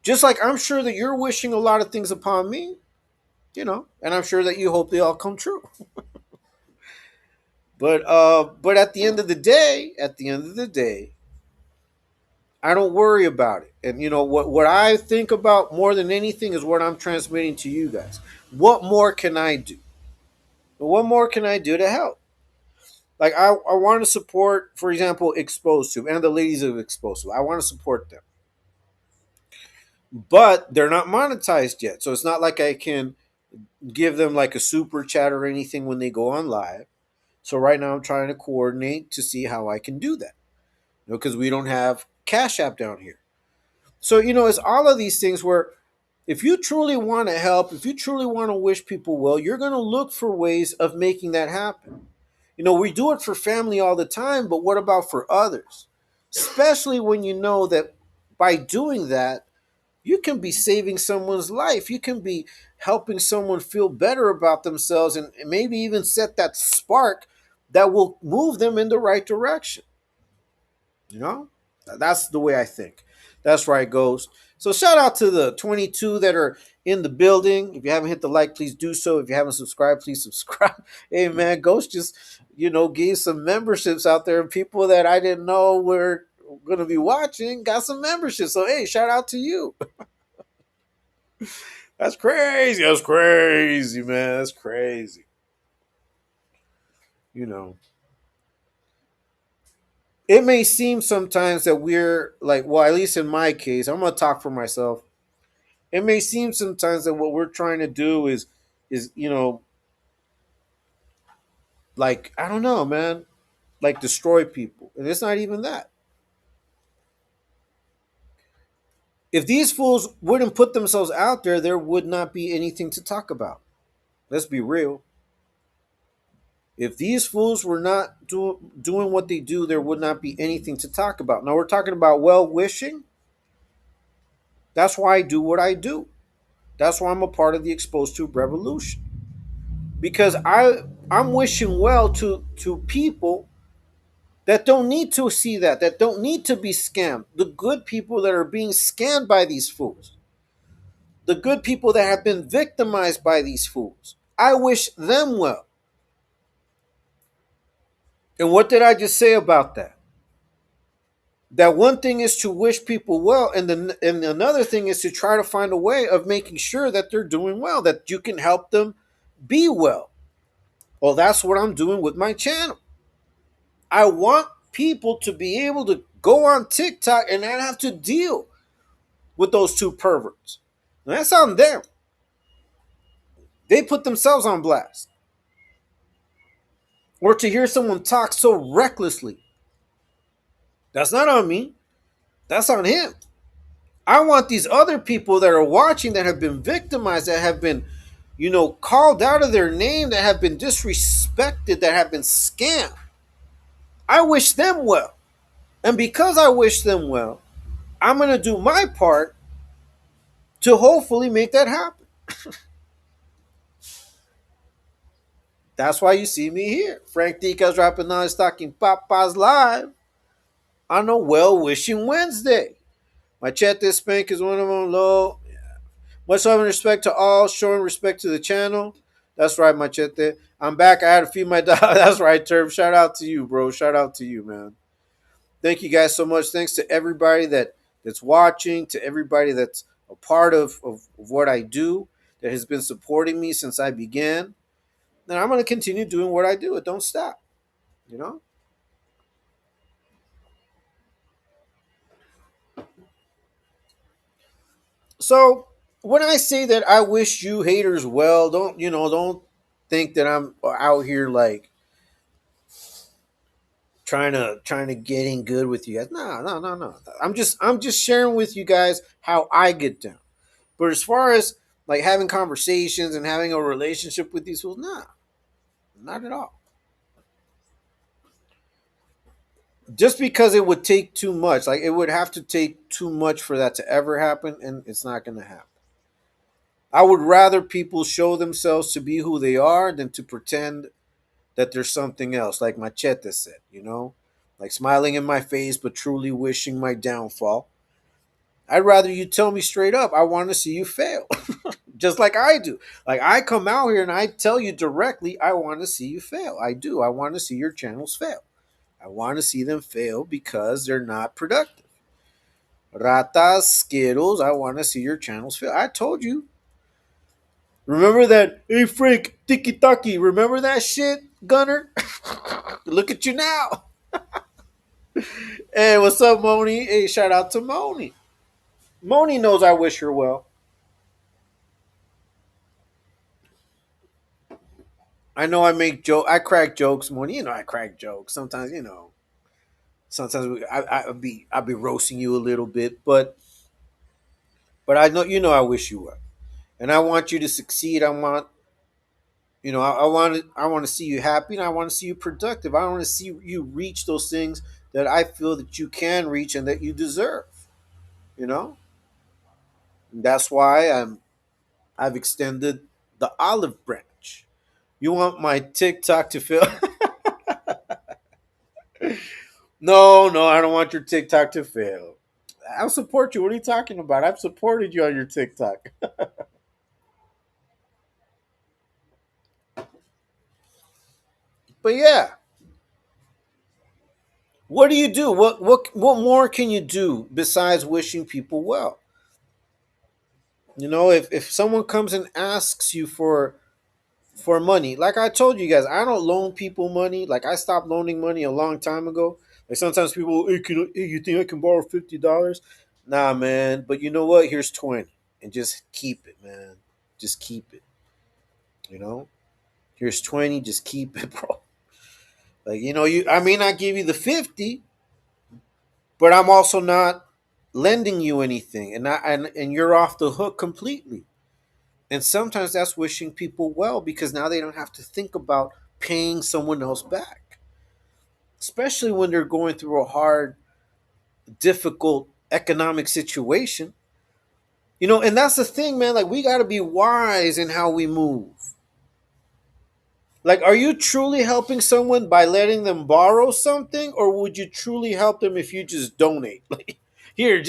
Just like I'm sure that you're wishing a lot of things upon me, and I'm sure that you hope they all come true. But at the end of the day, I don't worry about it. And what I think about more than anything is what I'm transmitting to you guys. What more can I do? What more can I do to help? Like I want to support, for example, Exposed to and the ladies of Exposed to. I want to support them, but they're not monetized yet. So it's not like I can give them like a super chat or anything when they go on live. So right now I'm trying to coordinate to see how I can do that. Because we don't have Cash App down here. So it's all of these things where if you truly want to help, if you truly want to wish people well, you're going to look for ways of making that happen. We do it for family all the time, but what about for others? Especially when you know that by doing that, you can be saving someone's life. You can be helping someone feel better about themselves and maybe even set that spark that will move them in the right direction. You know? That's the way I think. That's right, Ghost. So shout out to the 22 that are in the building. If you haven't hit the like, please do so. If you haven't subscribed, please subscribe. Hey man, Ghost just, gave some memberships out there. People that I didn't know were gonna be watching got some memberships. So hey, shout out to you. That's crazy. That's crazy, man. That's crazy. You know. It may seem sometimes that we're like, well, at least in my case, I'm gonna talk for myself. It may seem sometimes that what we're trying to do is like I don't know, man, like destroy people, and it's not even that. If these fools wouldn't put themselves out there, there would not be anything to talk about. Let's be real. If these fools were not doing what they do, there would not be anything to talk about. Now we're talking about well wishing. That's why I do what I do. That's why I'm a part of the Exposed to Revolution. Because I'm wishing well to people that don't need to see that don't need to be scammed. The good people that are being scammed by these fools. The good people that have been victimized by these fools. I wish them well. And what did I just say about that? That one thing is to wish people well, and another thing is to try to find a way of making sure that they're doing well, that you can help them be well. Well, that's what I'm doing with my channel. I want people to be able to go on TikTok and not have to deal with those two perverts. And that's on them. They put themselves on blast. Or to hear someone talk so recklessly. That's not on me. That's on him. I want these other people that are watching that have been victimized, that have been, called out of their name, that have been disrespected, that have been scammed. I wish them well. And because I wish them well, I'm going to do my part to hopefully make that happen. That's why you see me here. Frank Dica's dropping on Talking Papas live on a well wishing Wednesday. Machete Spank is one of them. Low. Much love and respect to all, showing respect to the channel. That's right, Machete. I'm back. I had to feed my dog. That's right, Term. Shout out to you, bro. Shout out to you, man. Thank you guys so much. Thanks to everybody that's watching, to everybody that's a part of what I do, that has been supporting me since I began. And I'm going to continue doing what I do. It don't stop, you know? So when I say that I wish you haters well, don't think that I'm out here like trying to get in good with you guys. No, no, no, no. I'm just sharing with you guys how I get down. But as far as like having conversations and having a relationship with these people, nah, not at all. Just because it would take too much, like it would have to take too much for that to ever happen, and it's not going to happen. I would rather people show themselves to be who they are than to pretend that there's something else, like Machete said, like smiling in my face but truly wishing my downfall. I'd rather you tell me straight up, I want to see you fail, just like I do. Like I come out here and I tell you directly, I want to see you fail. I do. I want to see your channels fail. I want to see them fail because they're not productive. Ratas, Skittles, I want to see your channels fail. I told you. Remember that? Hey, Frank, Tiki Taki. Remember that shit, Gunner? Look at you now. Hey, what's up, Moni? Hey, shout out to Moni. Moni knows I wish her well. I know I make joke. I crack jokes, Moni. I crack jokes. Sometimes, I'll be roasting you a little bit, but I know I wish you well, and I want you to succeed. I want to see you happy, and I want to see you productive. I want to see you reach those things that I feel that you can reach and that you deserve. You know, and that's why I've extended the olive branch. You want my TikTok to fail? No, no, I don't want your TikTok to fail. I'll support you. What are you talking about? I've supported you on your TikTok. But yeah, what do you do? What more can you do besides wishing people well? If someone comes and asks you for money, like I told you guys, I don't loan people money. Like I stopped loaning money a long time ago. Like sometimes people, hey, you think I can borrow $50? Nah, man. But you know what? Here's 20, and just keep it, man. Just keep it. You know, here's 20. Just keep it, bro. Like I may not give you the 50, but I'm also not lending you anything, and you're off the hook completely. And sometimes that's wishing people well because now they don't have to think about paying someone else back, especially when they're going through a hard, difficult economic situation. And that's the thing, man. Like, we got to be wise in how we move. Like, are you truly helping someone by letting them borrow something, or would you truly help them if you just donate? Like, here,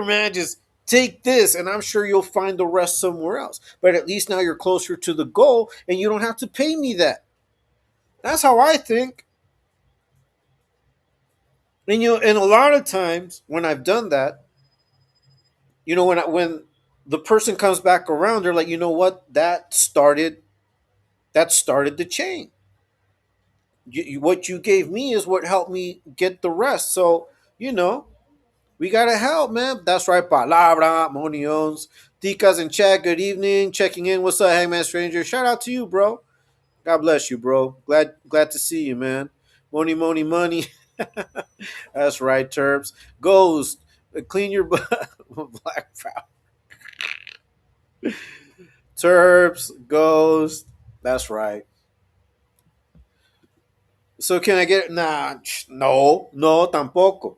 man, just take this, and I'm sure you'll find the rest somewhere else. But at least now you're closer to the goal, and you don't have to pay me that. That's how I think. And a lot of times when I've done that, when the person comes back around, they're like, you know what, that started the chain. What you gave me is what helped me get the rest. So you know, we gotta help, man. That's right, palabra, monions, ticas and chat. Good evening, checking in. What's up, Hangman Stranger? Shout out to you, bro. God bless you, bro. Glad to see you, man. Money, money, money. That's right, Terps. Ghost, clean your butt. Black Proud. Terps, Ghost. That's right. So can I get nah? No, no, tampoco.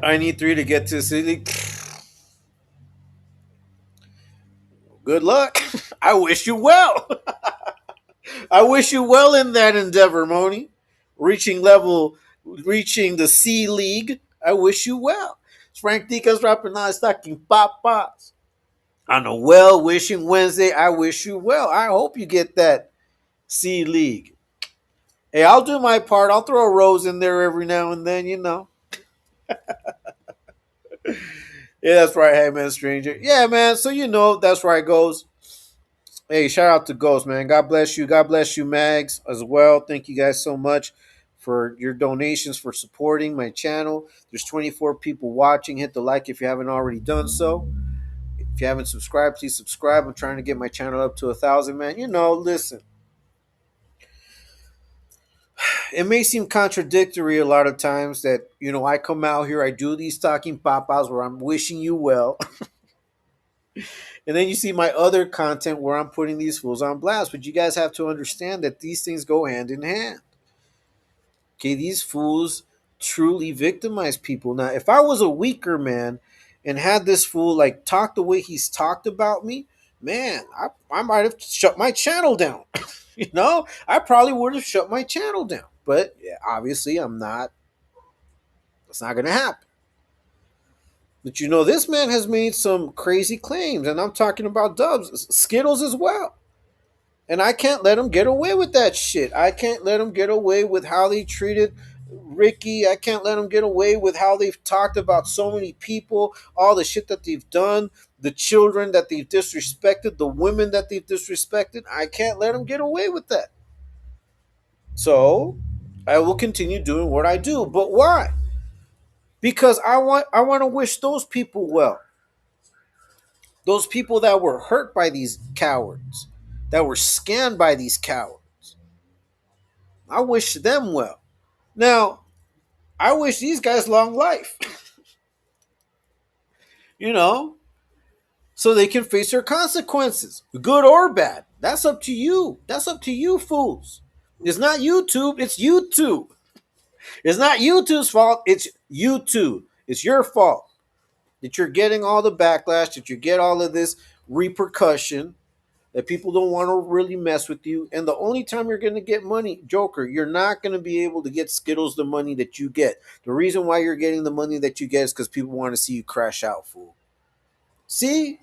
I need three to get to the city. Good luck. I wish you well. I wish you well in that endeavor, Moni. Reaching the C League. I wish you well. It's Frank Dicas rapping on stocking papas. On a well wishing Wednesday, I wish you well. I hope you get that C League. Hey, I'll do my part. I'll throw a rose in there every now and then. Yeah, that's right. Hey, man, stranger. Yeah, man. So that's where it goes. Hey, shout out to Ghost, man. God bless you. God bless you, Mags, as well. Thank you guys so much for your donations, for supporting my channel. There's 24 people watching. Hit the like if you haven't already done so. If you haven't subscribed, please subscribe. I'm trying to get my channel up to 1,000, man. Listen, it may seem contradictory a lot of times that, I come out here, I do these talking papas where I'm wishing you well. And then you see my other content where I'm putting these fools on blast. But you guys have to understand that these things go hand in hand. Okay, these fools truly victimize people. Now, if I was a weaker man and had this fool like talk the way he's talked about me, man, I might have shut my channel down. I probably would have shut my channel down. But yeah, obviously, I'm not. It's not going to happen. But this man has made some crazy claims, and I'm talking about Dubs, Skittles as well. And I can't let him get away with that shit. I can't let him get away with how they treated Ricky. I can't let him get away with how they've talked about so many people, all the shit that they've done, the children that they've disrespected, the women that they've disrespected. I can't let him get away with that. So I will continue doing what I do. But why? Because I want to wish those people well. Those people that were hurt by these cowards, that were scammed by these cowards. I wish them well. Now, I wish these guys long life, you know, so they can face their consequences, good or bad. That's up to you. That's up to you, fools. It's not YouTube, it's YouTube. It's not YouTube's fault, it's YouTube. It's your fault that you're getting all the backlash, that you get all of this repercussion, that people don't want to really mess with you. And the only time you're going to get money, Joker, you're not going to be able to get Skittles the money that you get. The reason why you're getting the money that you get is because people want to see you crash out, fool. See?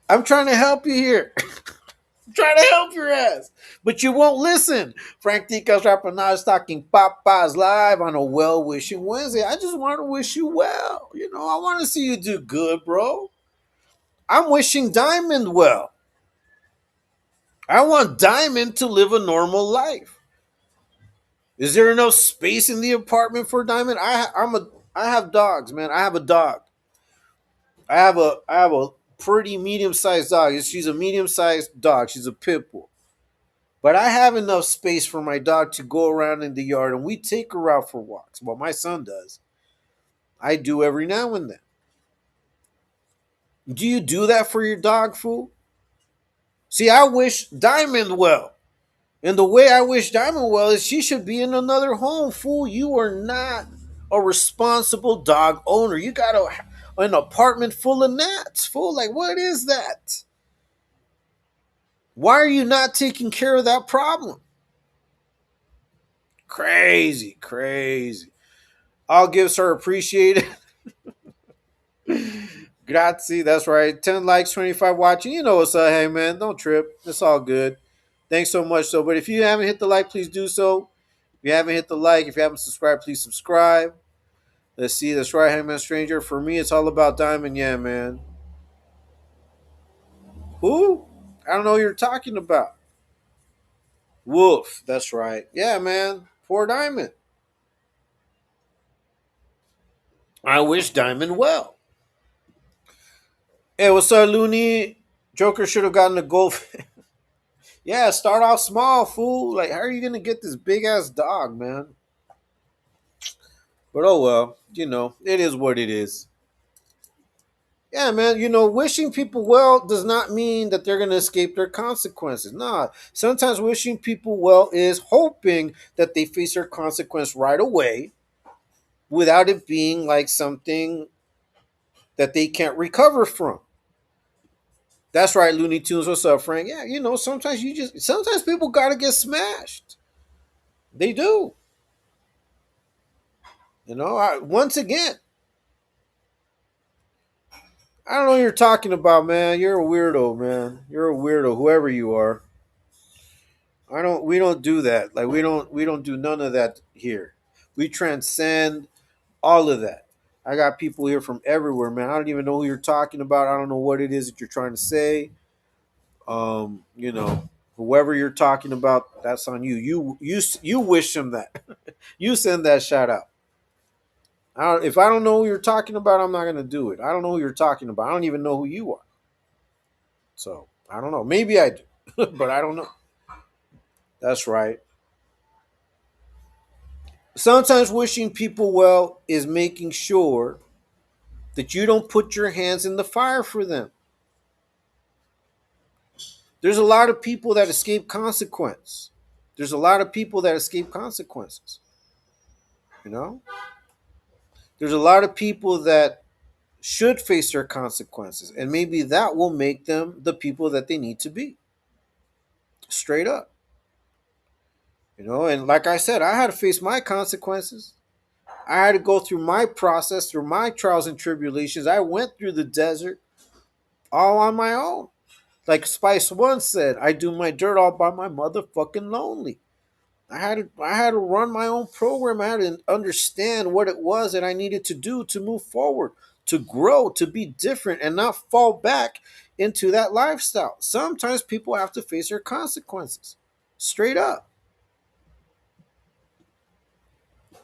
I'm trying to help you here. I'm trying to help your ass. But you won't listen. Frank Tica's Rapanage talking Papa's live on a well-wishing Wednesday. I just want to wish you well. I want to see you do good, bro. I'm wishing Diamond well. I want Diamond to live a normal life. Is there enough space in the apartment for Diamond? I have dogs, man. I have a dog. I have a pretty medium sized dog. She's a medium sized dog. She's a pit bull. But I have enough space for my dog to go around in the yard, and we take her out for walks. Well, my son does. I do every now and then. Do you do that for your dog, fool? See, I wish Diamond well. And the way I wish Diamond well is she should be in another home, fool. You are not a responsible dog owner. You got an apartment full of gnats, fool. Like, what is that? Why are you not taking care of that problem? Crazy, crazy. All gifts are appreciated. Grazie, that's right. 10 likes, 25 watching. You know what's up, hey man. Don't trip. It's all good. Thanks so much. But if you haven't hit the like, please do so. If you haven't hit the like, if you haven't subscribed, please subscribe. Let's see. That's right, Hangman Stranger. For me, it's all about Diamond. Yeah, man. Who? I don't know who you're talking about. Wolf. That's right. Yeah, man. Poor Diamond. I wish Diamond well. Hey, what's up, Looney? Joker should have gotten the gold. Yeah, start off small, fool. Like, how are you gonna get this big ass dog, man? But oh well, it is what it is. Yeah, man, wishing people well does not mean that they're gonna escape their consequences. Nah, sometimes wishing people well is hoping that they face their consequence right away without it being like something that they can't recover from. That's right, Looney Tunes. What's up, Frank? Yeah, sometimes people gotta get smashed. They do. Once again, I don't know what you're talking about, man. You're a weirdo, man. You're a weirdo, whoever you are. I don't. We don't do that. Like we don't do none of that here. We transcend all of that. I got people here from everywhere, man. I don't even know who you're talking about. I don't know what it is that you're trying to say. Whoever you're talking about, that's on you. You wish them that. You send that shout out. If I don't know who you're talking about, I'm not gonna do it. I don't know who you're talking about. I don't even know who you are. So I don't know. Maybe I do, but I don't know. That's right. Sometimes wishing people well is making sure that you don't put your hands in the fire for them. There's a lot of people that escape consequence. There's a lot of people that escape consequences. You know, there's a lot of people that should face their consequences, and maybe that will make them the people that they need to be. Straight up. And like I said, I had to face my consequences. I had to go through my process, through my trials and tribulations. I went through the desert all on my own. Like Spice once said, I do my dirt all by my motherfucking lonely. I had to run my own program. I had to understand what it was that I needed to do to move forward, to grow, to be different, and not fall back into that lifestyle. Sometimes people have to face their consequences. Straight up.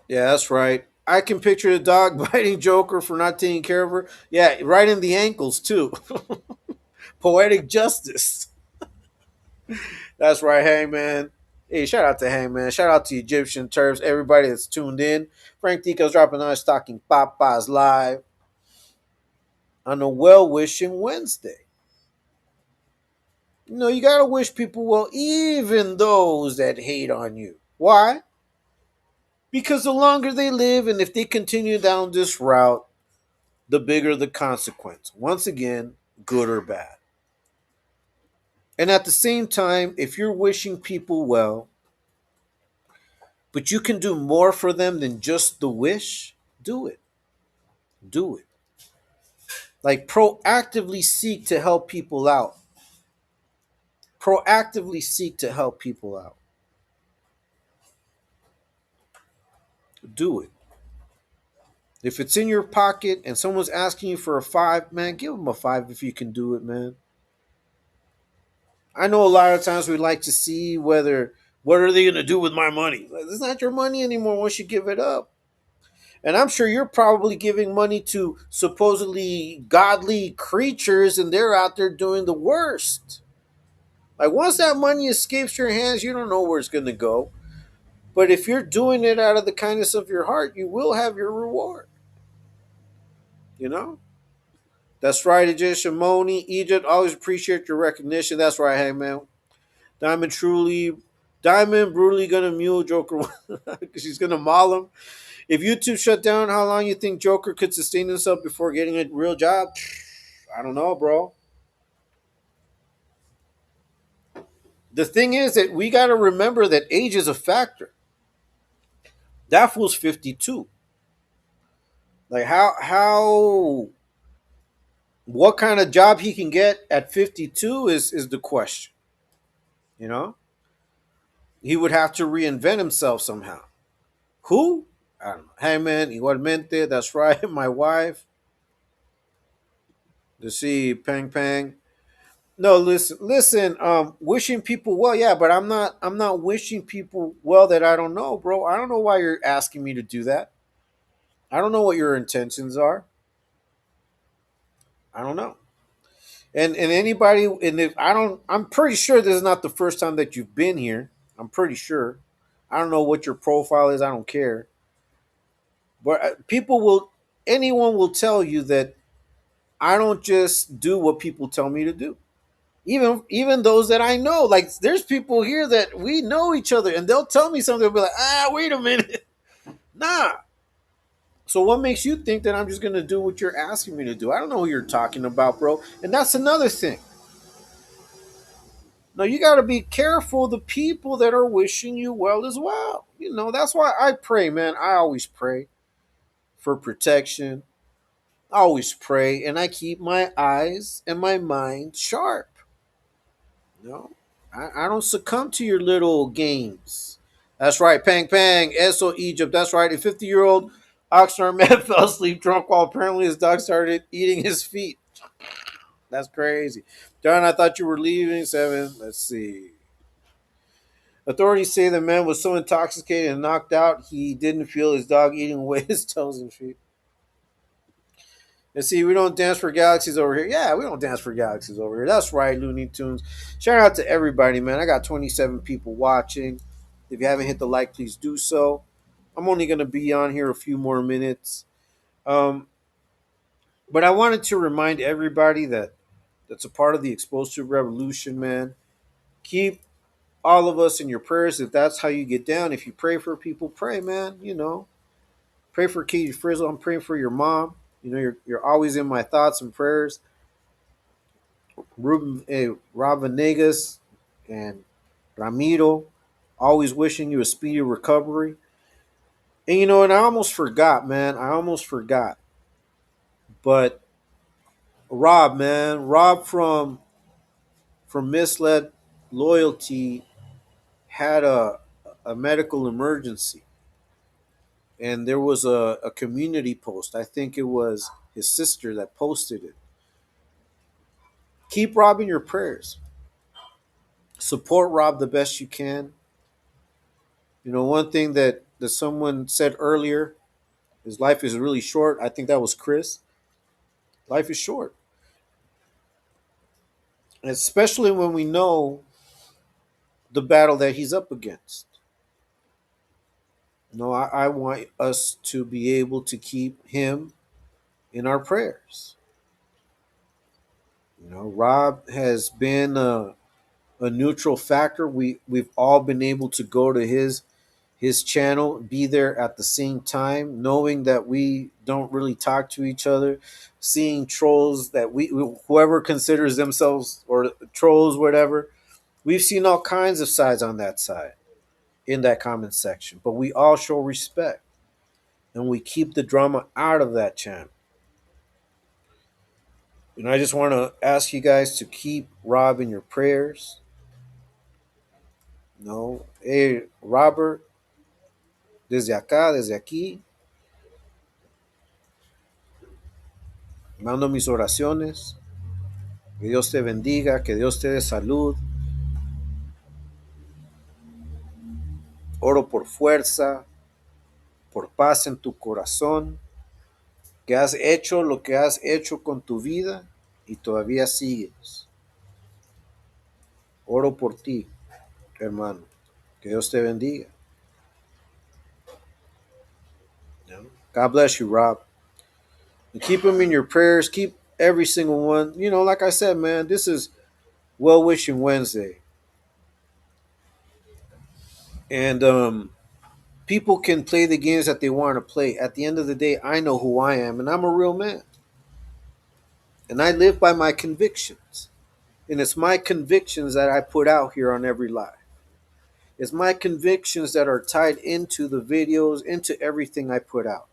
Yeah, that's right. I can picture the dog biting Joker for not taking care of her. Yeah, right in the ankles too. Poetic justice. That's right, Hangman. Hey, shout out to Hangman. Shout out to Egyptian Turfs. Everybody that's tuned in. Frank Tico's dropping on Stocking Papas live on a well wishing Wednesday. You gotta wish people well, even those that hate on you. Why? Because the longer they live, and if they continue down this route, the bigger the consequence. Once again, good or bad. And at the same time, if you're wishing people well, but you can do more for them than just the wish, do it. Do it. Like proactively seek to help people out. Proactively seek to help people out. Do it. If it's in your pocket and someone's asking you for a five, man, give them a five if you can do it, man. I know a lot of times we like to see what are they going to do with my money? It's not your money anymore once you give it up. And I'm sure you're probably giving money to supposedly godly creatures and they're out there doing the worst. Like once that money escapes your hands, you don't know where it's going to go. But if you're doing it out of the kindness of your heart, you will have your reward. You know? That's right, Egyptian Moni. Egypt, always appreciate your recognition. That's right, hey man. Diamond truly, Diamond brutally gonna mule Joker because she's gonna maul him. If YouTube shut down, how long you think Joker could sustain himself before getting a real job? I don't know, bro. The thing is that we got to remember that age is a factor. That fool's 52. Like how what kind of job he can get at 52 is the question. You know? he would have to reinvent himself somehow. Who? I don't know. Hey man, igualmente, that's right, my wife. To see Pang Pang. No, listen, wishing people well, yeah, but I'm not wishing people well that I don't know, bro. I don't know why you're asking me to do that. I don't know what your intentions are. I don't know. And anybody, and if I don't, I'm pretty sure this is not the first time that you've been here. I'm pretty sure. I don't know what your profile is. I don't care. But people will, anyone will tell you that I don't just do what people tell me to do. Even those that I know, like there's people here that we know each other, and they'll tell me something. They'll be like, wait a minute, nah. So what makes you think that I'm just gonna do what you're asking me to do? I don't know who you're talking about, bro. And that's another thing. No, you got to be careful the people that are wishing you well as well. That's why I pray, man. I always pray for protection. I always pray, and I keep my eyes and my mind sharp. No, I don't succumb to your little games. That's right, Pang Pang, Eso Egypt. That's right, a 50-year-old Oxnard man fell asleep drunk while apparently his dog started eating his feet. That's crazy. John, I thought you were leaving. 7. Let's see. Authorities say the man was so intoxicated and knocked out he didn't feel his dog eating away his toes and feet. And see, we don't dance for galaxies over here. Yeah, we don't dance for galaxies over here. That's right, Looney Tunes. Shout out to everybody, man. I got 27 people watching. If you haven't hit the like, please do so. I'm only going to be on here a few more minutes. Um, but I wanted to remind everybody that's a part of the explosive revolution, man. Keep all of us in your prayers if that's how you get down. If you pray for people, pray, man. Pray for Katie Frizzle. I'm praying for your mom. You're always in my thoughts and prayers. Rob Venegas and Ramiro, always wishing you a speedy recovery. And I almost forgot, man. I almost forgot. But Rob, man, Rob from Misled Loyalty had a medical emergency, and there was a community post. I think it was his sister that posted it. Keep Rob in your prayers. Support Rob the best you can. One thing that someone said earlier is life is really short. I think that was Chris. Life is short, especially when we know the battle that he's up against. I want us to be able to keep him in our prayers. Rob has been a neutral factor. We've all been able to go to his channel, be there at the same time, knowing that we don't really talk to each other, seeing trolls that whoever considers themselves or trolls, whatever. We've seen all kinds of sides on that side in that comment section, but we all show respect and we keep the drama out of that channel. And I just want to ask you guys to keep Rob in your prayers. No, hey, Robert, desde acá, desde aquí, mando mis oraciones. Que Dios te bendiga, que Dios te dé salud. Oro por fuerza, por paz en tu corazón, que has hecho lo que has hecho con tu vida y todavía sigues. Oro por ti, hermano. Que Dios te bendiga. God bless you, Rob. And keep him in your prayers. Keep every single one. Like I said, man, this is Well Wishing Wednesday. And people can play the games that they want to play. At the end of the day, I know who I am, and I'm a real man. And I live by my convictions. And it's my convictions that I put out here on every live. It's my convictions that are tied into the videos, into everything I put out.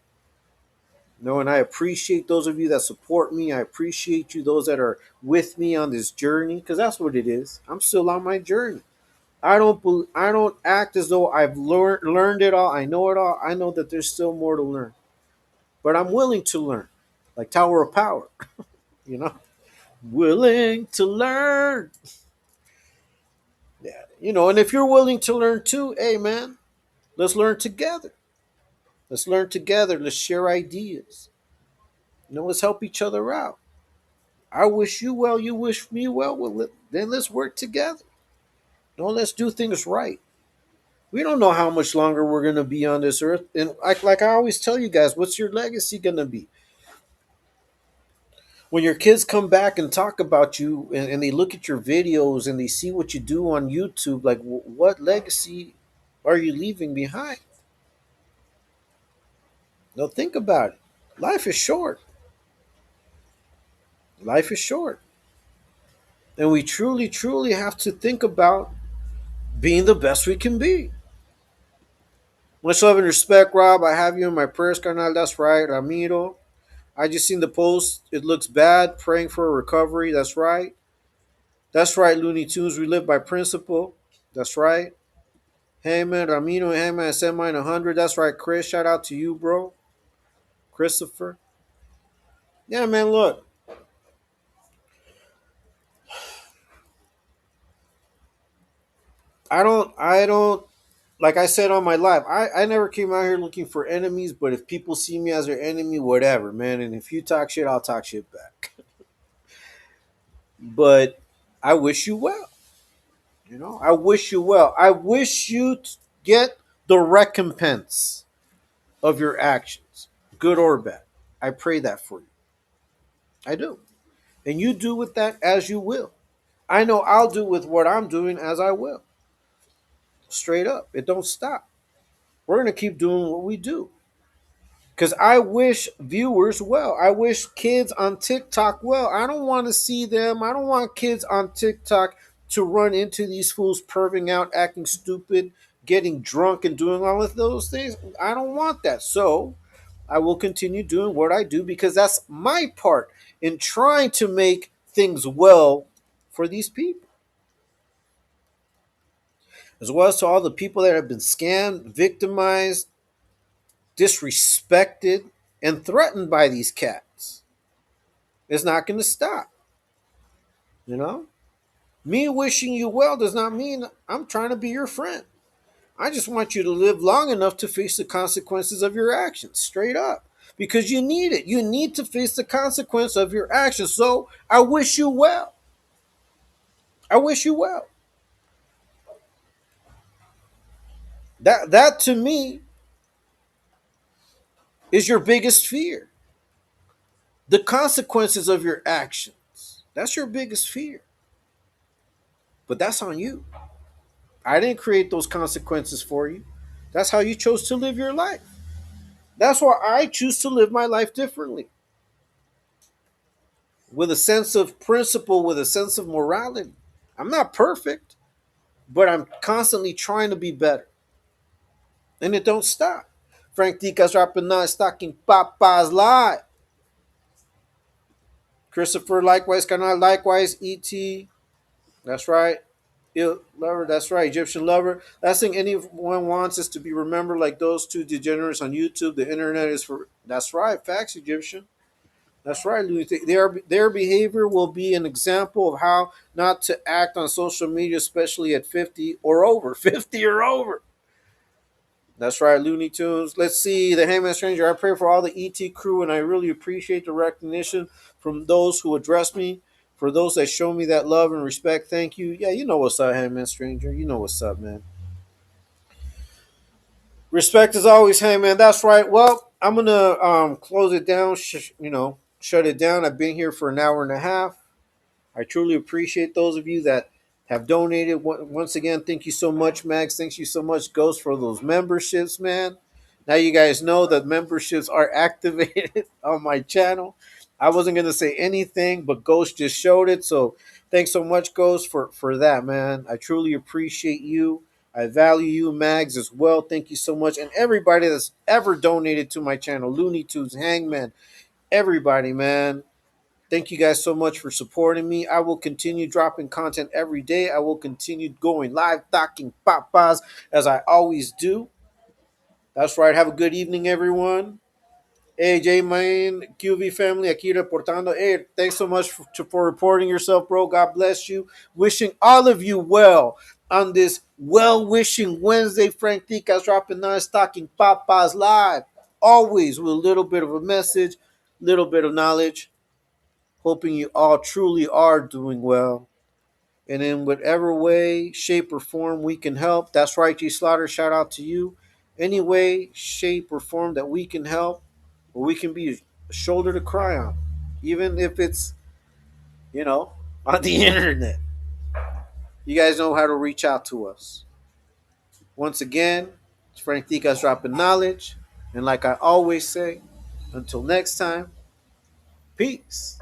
And I appreciate those of you that support me. I appreciate you, those that are with me on this journey, because that's what it is. I'm still on my journey. I don't act as though I've learned it all. I know it all. I know that there's still more to learn, but I'm willing to learn. Like Tower of Power, you know, willing to learn. Yeah, and if you're willing to learn too, hey man, let's learn together. Let's learn together. Let's share ideas. Let's help each other out. I wish you well. You wish me well. Then let's work together. Let's do things right. We don't know how much longer we're gonna be on this earth, and like I always tell you guys, what's your legacy gonna be? When your kids come back and talk about you, and they look at your videos and they see what you do on YouTube, like what legacy are you leaving behind? Think about it. Life is short. Life is short, and we truly, truly have to think about being the best we can be. Much love and respect, Rob. I have you in my prayers, carnal. That's right, Ramiro. I just seen the post. It looks bad. Praying for a recovery. That's right. That's right, Looney Tunes. We live by principle. That's right. Hey man, Ramiro. Hey man, send mine 100. That's right, Chris. Shout out to you, bro. Christopher. Yeah, man. Look, I don't. Like I said on my live, I never came out here looking for enemies. But if people see me as their enemy, whatever, man. And if you talk shit, I'll talk shit back. But I wish you well. I wish you well. I wish you get the recompense of your actions, good or bad. I pray that for you. I do. And you do with that as you will. I know I'll do with what I'm doing as I will. Straight up. It don't stop. We're going to keep doing what we do. Because I wish viewers well. I wish kids on TikTok well. I don't want to see them. I don't want kids on TikTok to run into these fools perving out, acting stupid, getting drunk, and doing all of those things. I don't want that. So I will continue doing what I do because that's my part in trying to make things well for these people, as well as to all the people that have been scammed, victimized, disrespected, and threatened by these cats. It's not going to stop. You know, me wishing you well does not mean I'm trying to be your friend. I just want you to live long enough to face the consequences of your actions, straight up. Because you need it. You need to face the consequence of your actions. So I wish you well. I wish you well. That to me is your biggest fear. The consequences of your actions. That's your biggest fear. But that's on you. I didn't create those consequences for you. That's how you chose to live your life. That's why I choose to live my life differently. With a sense of principle, with a sense of morality. I'm not perfect, but I'm constantly trying to be better. And it don't stop. Frank Dicas rapping non stocking Papa's live. Christopher likewise, Canal likewise, ET. That's right. Lover, that's right. Egyptian lover. Last thing anyone wants is to be remembered like those two degenerates on YouTube. The internet is for. That's right. Facts, Egyptian. That's right, Louis. Their behavior will be an example of how not to act on social media, especially at 50 or over. 50 or over. That's right, Looney Tunes. Let's see. The Hangman Stranger. I pray for all the ET crew, and I really appreciate the recognition from those who address me. For those that show me that love and respect, thank you. Yeah, you know what's up, Hangman Stranger. You know what's up, man. Respect as always, Hangman. That's right. Well, I'm gonna close it down. Shut it down. I've been here for an hour and a half. I truly appreciate those of you that have donated. Once again, thank you so much, Max. Thank you so much, Ghost, for those memberships, man. Now you guys know that memberships are activated on my channel. I wasn't going to say anything, but Ghost just showed it. So thanks so much, Ghost, for that, man. I truly appreciate you. I value you, Mags, as well. Thank you so much. And everybody that's ever donated to my channel, Looney Tunes, Hangman, everybody, man. Thank you guys so much for supporting me. I will continue dropping content every day. I will continue going live, talking papas as I always do. That's right. Have a good evening, everyone. Hey, J Main, QV family, aquí reportando. Hey, thanks so much for reporting yourself, bro. God bless you. Wishing all of you well on this well wishing Wednesday. Frank Ticas dropping non stocking papas live. Always with a little bit of a message, little bit of knowledge. Hoping you all truly are doing well. And in whatever way, shape, or form we can help. That's right, G Slaughter. Shout out to you. Any way, shape, or form that we can help, or we can be a shoulder to cry on, even if it's, you know, on the internet. You guys know how to reach out to us. Once again, it's Frank Ticas dropping knowledge. And like I always say, until next time, peace.